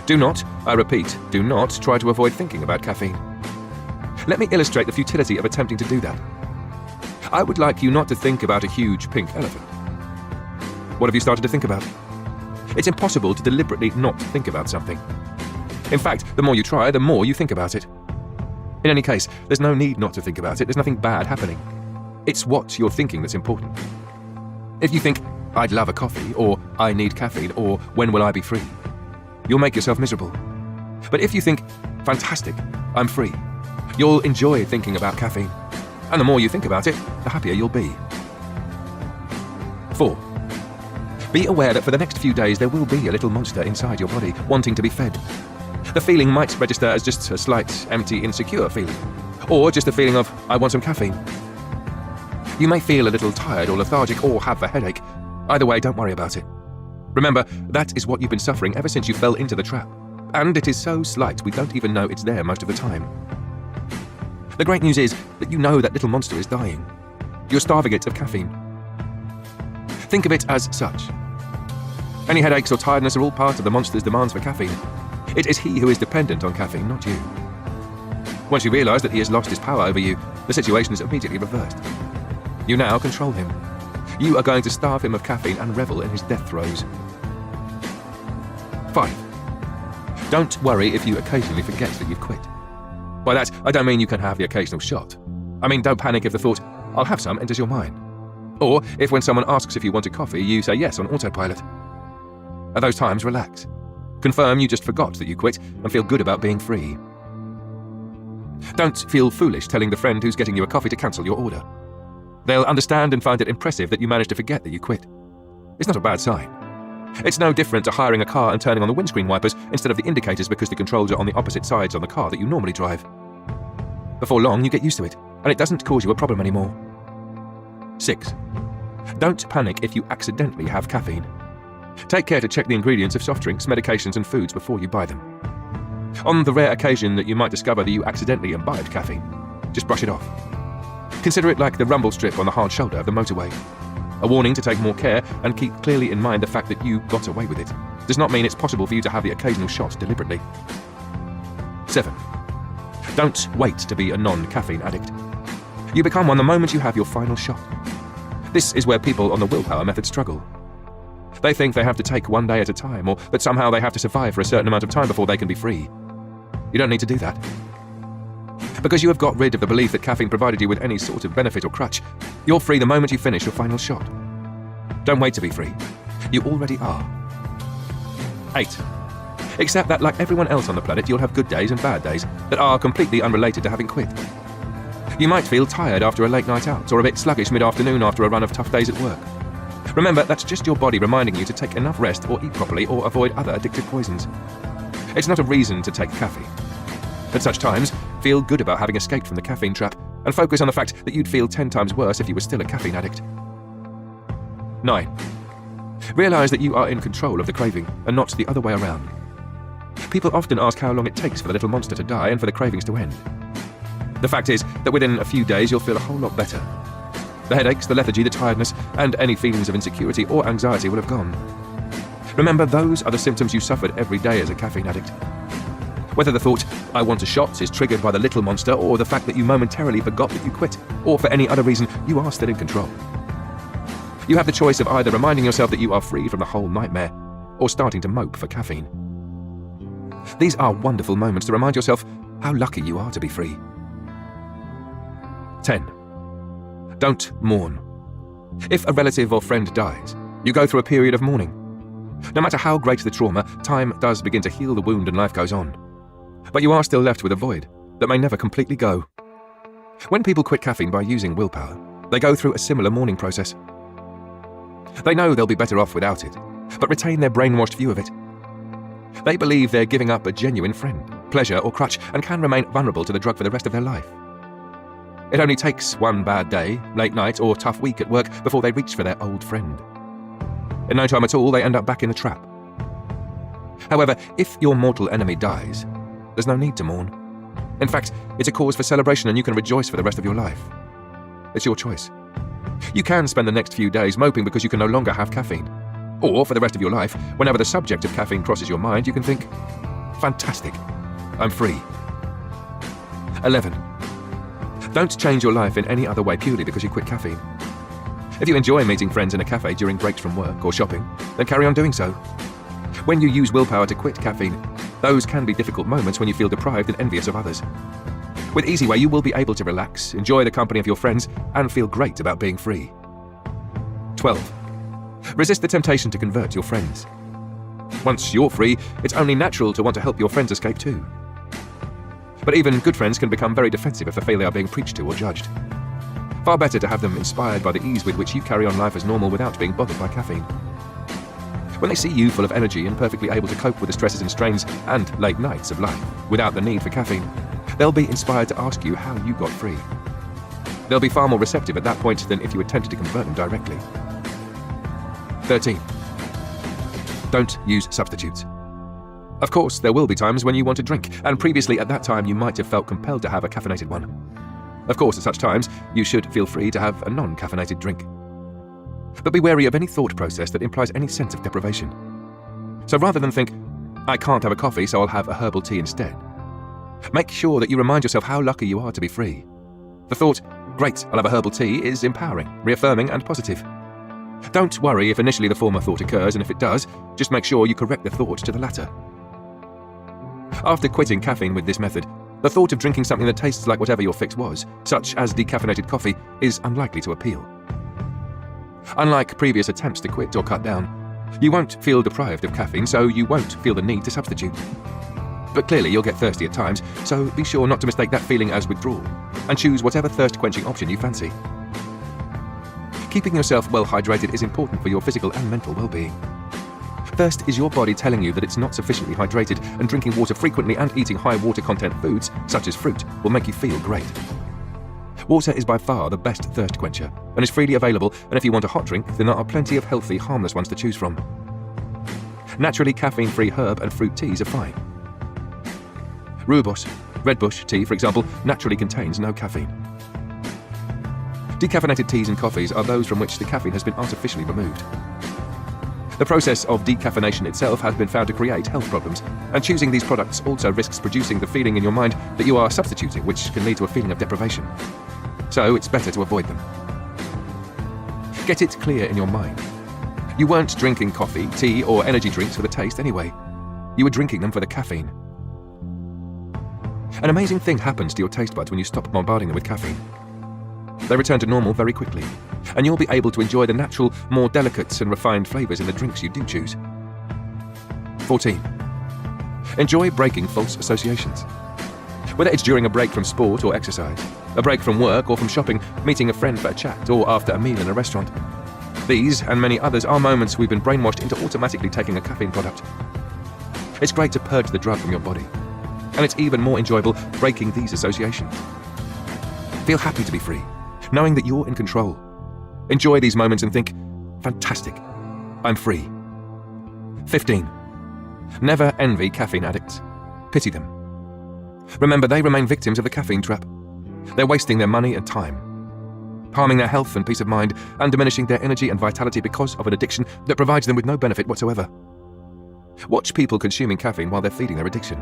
[SPEAKER 2] Do not, I repeat, do not try to avoid thinking about caffeine. Let me illustrate the futility of attempting to do that. I would like you not to think about a huge pink elephant. What have you started to think about? It's impossible to deliberately not think about something. In fact, the more you try, the more you think about it. In any case, there's no need not to think about it. There's nothing bad happening. It's what you're thinking that's important. If you think, I'd love a coffee, or I need caffeine, or when will I be free? You'll make yourself miserable. But if you think, fantastic, I'm free, you'll enjoy thinking about caffeine. And the more you think about it, the happier you'll be. 4. Be aware that for the next few days there will be a little monster inside your body wanting to be fed. The feeling might register as just a slight, empty, insecure feeling. Or just a feeling of, I want some caffeine. You may feel a little tired or lethargic or have a headache. Either way, don't worry about it. Remember, that is what you've been suffering ever since you fell into the trap. And it is so slight we don't even know it's there most of the time. The great news is that you know that little monster is dying. You're starving it of caffeine. Think of it as such. Any headaches or tiredness are all part of the monster's demands for caffeine. It is he who is dependent on caffeine, not you. Once you realise that he has lost his power over you, the situation is immediately reversed. You now control him. You are going to starve him of caffeine and revel in his death throes. 5. Don't worry if you occasionally forget that you've quit. By that, I don't mean you can have the occasional shot. I mean, don't panic if the thought, I'll have some, enters your mind. Or if when someone asks if you want a coffee, you say yes on autopilot. At those times, relax. Confirm you just forgot that you quit and feel good about being free. Don't feel foolish telling the friend who's getting you a coffee to cancel your order. They'll understand and find it impressive that you managed to forget that you quit. It's not a bad sign. It's no different to hiring a car and turning on the windscreen wipers instead of the indicators because the controls are on the opposite sides on the car that you normally drive. Before long, you get used to it, and it doesn't cause you a problem anymore. 6. Don't panic if you accidentally have caffeine. Take care to check the ingredients of soft drinks, medications, and foods before you buy them. On the rare occasion that you might discover that you accidentally imbibed caffeine, just brush it off. Consider it like the rumble strip on the hard shoulder of the motorway. A warning to take more care and keep clearly in mind the fact that you got away with it does not mean it's possible for you to have the occasional shot deliberately. 7. Don't wait to be a non-caffeine addict. You become one the moment you have your final shot. This is where people on the willpower method struggle. They think they have to take one day at a time, or that somehow they have to survive for a certain amount of time before they can be free. You don't need to do that. Because you have got rid of the belief that caffeine provided you with any sort of benefit or crutch, you're free the moment you finish your final shot. Don't wait to be free. You already are. 8. Accept that, like everyone else on the planet, you'll have good days and bad days that are completely unrelated to having quit. You might feel tired after a late night out, or a bit sluggish mid-afternoon after a run of tough days at work. Remember, that's just your body reminding you to take enough rest or eat properly or avoid other addictive poisons. It's not a reason to take caffeine. At such times, feel good about having escaped from the caffeine trap and focus on the fact that you'd feel 10 times worse if you were still a caffeine addict. 9. Realise that you are in control of the craving and not the other way around. People often ask how long it takes for the little monster to die and for the cravings to end. The fact is that within a few days you'll feel a whole lot better. The headaches, the lethargy, the tiredness, and any feelings of insecurity or anxiety will have gone. Remember, those are the symptoms you suffered every day as a caffeine addict. Whether the thought, I want a shot, is triggered by the little monster, or the fact that you momentarily forgot that you quit, or for any other reason, you are still in control. You have the choice of either reminding yourself that you are free from the whole nightmare, or starting to mope for caffeine. These are wonderful moments to remind yourself how lucky you are to be free. 10. Don't mourn. If a relative or friend dies, you go through a period of mourning. No matter how great the trauma, time does begin to heal the wound and life goes on. But you are still left with a void that may never completely go. When people quit caffeine by using willpower, they go through a similar mourning process. They know they'll be better off without it, but retain their brainwashed view of it. They believe they're giving up a genuine friend, pleasure, or crutch and can remain vulnerable to the drug for the rest of their life. It only takes one bad day, late night, or tough week at work before they reach for their old friend. In no time at all, they end up back in the trap. However, if your mortal enemy dies, there's no need to mourn. In fact, it's a cause for celebration and you can rejoice for the rest of your life. It's your choice. You can spend the next few days moping because you can no longer have caffeine. Or, for the rest of your life, whenever the subject of caffeine crosses your mind, you can think, fantastic, I'm free. 11. Don't change your life in any other way purely because you quit caffeine. If you enjoy meeting friends in a cafe during breaks from work or shopping, then carry on doing so. When you use willpower to quit caffeine, those can be difficult moments when you feel deprived and envious of others. With Easyway, you will be able to relax, enjoy the company of your friends, and feel great about being free. 12. Resist the temptation to convert your friends. Once you're free, it's only natural to want to help your friends escape too. But even good friends can become very defensive if they feel they are being preached to or judged. Far better to have them inspired by the ease with which you carry on life as normal without being bothered by caffeine. When they see you full of energy and perfectly able to cope with the stresses and strains and late nights of life without the need for caffeine, they'll be inspired to ask you how you got free. They'll be far more receptive at that point than if you attempted to convert them directly. 13. Don't use substitutes. Of course, there will be times when you want to drink, and previously at that time you might have felt compelled to have a caffeinated one. Of course, at such times, you should feel free to have a non-caffeinated drink. But be wary of any thought process that implies any sense of deprivation. So rather than think, I can't have a coffee, so I'll have a herbal tea instead, make sure that you remind yourself how lucky you are to be free. The thought, great, I'll have a herbal tea, is empowering, reaffirming, and positive. Don't worry if initially the former thought occurs, and if it does, just make sure you correct the thought to the latter. After quitting caffeine with this method, the thought of drinking something that tastes like whatever your fix was, such as decaffeinated coffee, is unlikely to appeal. Unlike previous attempts to quit or cut down, you won't feel deprived of caffeine, so you won't feel the need to substitute. But clearly you'll get thirsty at times, so be sure not to mistake that feeling as withdrawal, and choose whatever thirst-quenching option you fancy. Keeping yourself well hydrated is important for your physical and mental well-being. Thirst is your body telling you that it's not sufficiently hydrated, and drinking water frequently and eating high water content foods, such as fruit, will make you feel great. Water is by far the best thirst quencher, and is freely available, and if you want a hot drink, then there are plenty of healthy, harmless ones to choose from. Naturally caffeine-free herb and fruit teas are fine. Rooibos, redbush tea, for example, naturally contains no caffeine. Decaffeinated teas and coffees are those from which the caffeine has been artificially removed. The process of decaffeination itself has been found to create health problems, and choosing these products also risks producing the feeling in your mind that you are substituting, which can lead to a feeling of deprivation. So it's better to avoid them. Get it clear in your mind. You weren't drinking coffee, tea, or energy drinks for the taste anyway. You were drinking them for the caffeine. An amazing thing happens to your taste buds when you stop bombarding them with caffeine. They return to normal very quickly, and you'll be able to enjoy the natural, more delicate and refined flavours in the drinks you do choose. 14. Enjoy breaking false associations. Whether it's during a break from sport or exercise, a break from work or from shopping, meeting a friend for a chat, or after a meal in a restaurant, these and many others are moments we've been brainwashed into automatically taking a caffeine product. It's great to purge the drug from your body, and it's even more enjoyable breaking these associations. Feel happy to be free, knowing that you're in control. Enjoy these moments and think, fantastic, I'm free. 15. Never envy caffeine addicts. Pity them. Remember, they remain victims of the caffeine trap. They're wasting their money and time, harming their health and peace of mind, and diminishing their energy and vitality because of an addiction that provides them with no benefit whatsoever. Watch people consuming caffeine while they're feeding their addiction.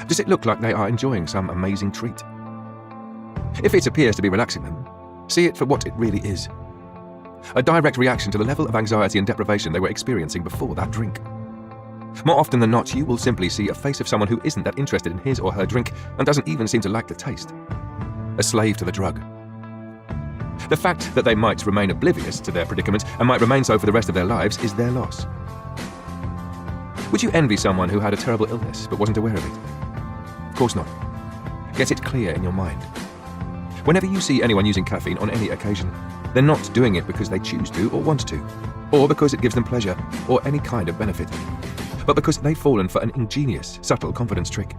[SPEAKER 2] Does it look like they are enjoying some amazing treat? If it appears to be relaxing them, see it for what it really is. A direct reaction to the level of anxiety and deprivation they were experiencing before that drink. More often than not, you will simply see a face of someone who isn't that interested in his or her drink and doesn't even seem to like the taste. A slave to the drug. The fact that they might remain oblivious to their predicament and might remain so for the rest of their lives is their loss. Would you envy someone who had a terrible illness but wasn't aware of it? Of course not. Get it clear in your mind. Whenever you see anyone using caffeine on any occasion, they're not doing it because they choose to or want to, or because it gives them pleasure or any kind of benefit, but because they've fallen for an ingenious, subtle confidence trick.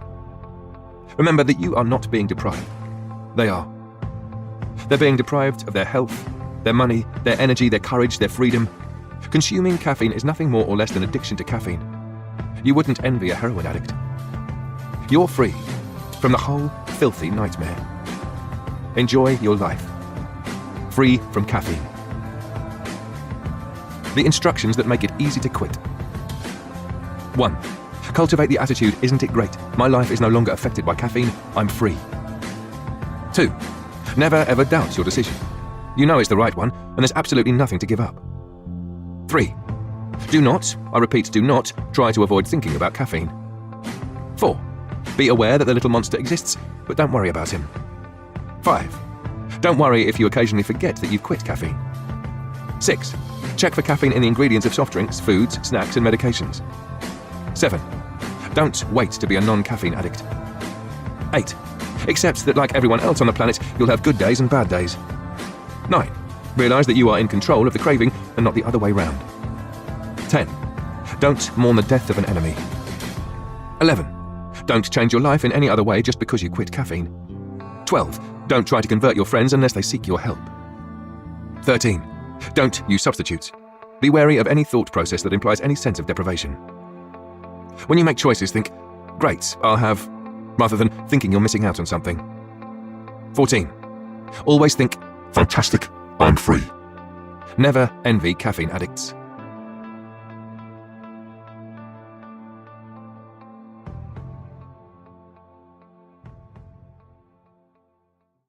[SPEAKER 2] Remember that you are not being deprived. They are. They're being deprived of their health, their money, their energy, their courage, their freedom. Consuming caffeine is nothing more or less than addiction to caffeine. You wouldn't envy a heroin addict. You're free from the whole filthy nightmare. Enjoy your life. Free from caffeine. The instructions that make it easy to quit. 1. Cultivate the attitude, isn't it great? My life is no longer affected by caffeine, I'm free. 2. Never ever doubt your decision. You know it's the right one, and there's absolutely nothing to give up. 3. Do not, I repeat, do not try to avoid thinking about caffeine. 4. Be aware that the little monster exists, but don't worry about him. 5. Don't worry if you occasionally forget that you've quit caffeine. 6. Check for caffeine in the ingredients of soft drinks, foods, snacks, and medications. 7. Don't wait to be a non-caffeine addict. 8. Accept that like everyone else on the planet, you'll have good days and bad days. 9. Realize that you are in control of the craving and not the other way round. 10. Don't mourn the death of an enemy. 11. Don't change your life in any other way just because you quit caffeine. 12. Don't try to convert your friends unless they seek your help. 13. Don't use substitutes. Be wary of any thought process that implies any sense of deprivation. When you make choices, think, great, I'll have, rather than thinking you're missing out on something. 14. Always think, fantastic, I'm free. Never envy caffeine addicts.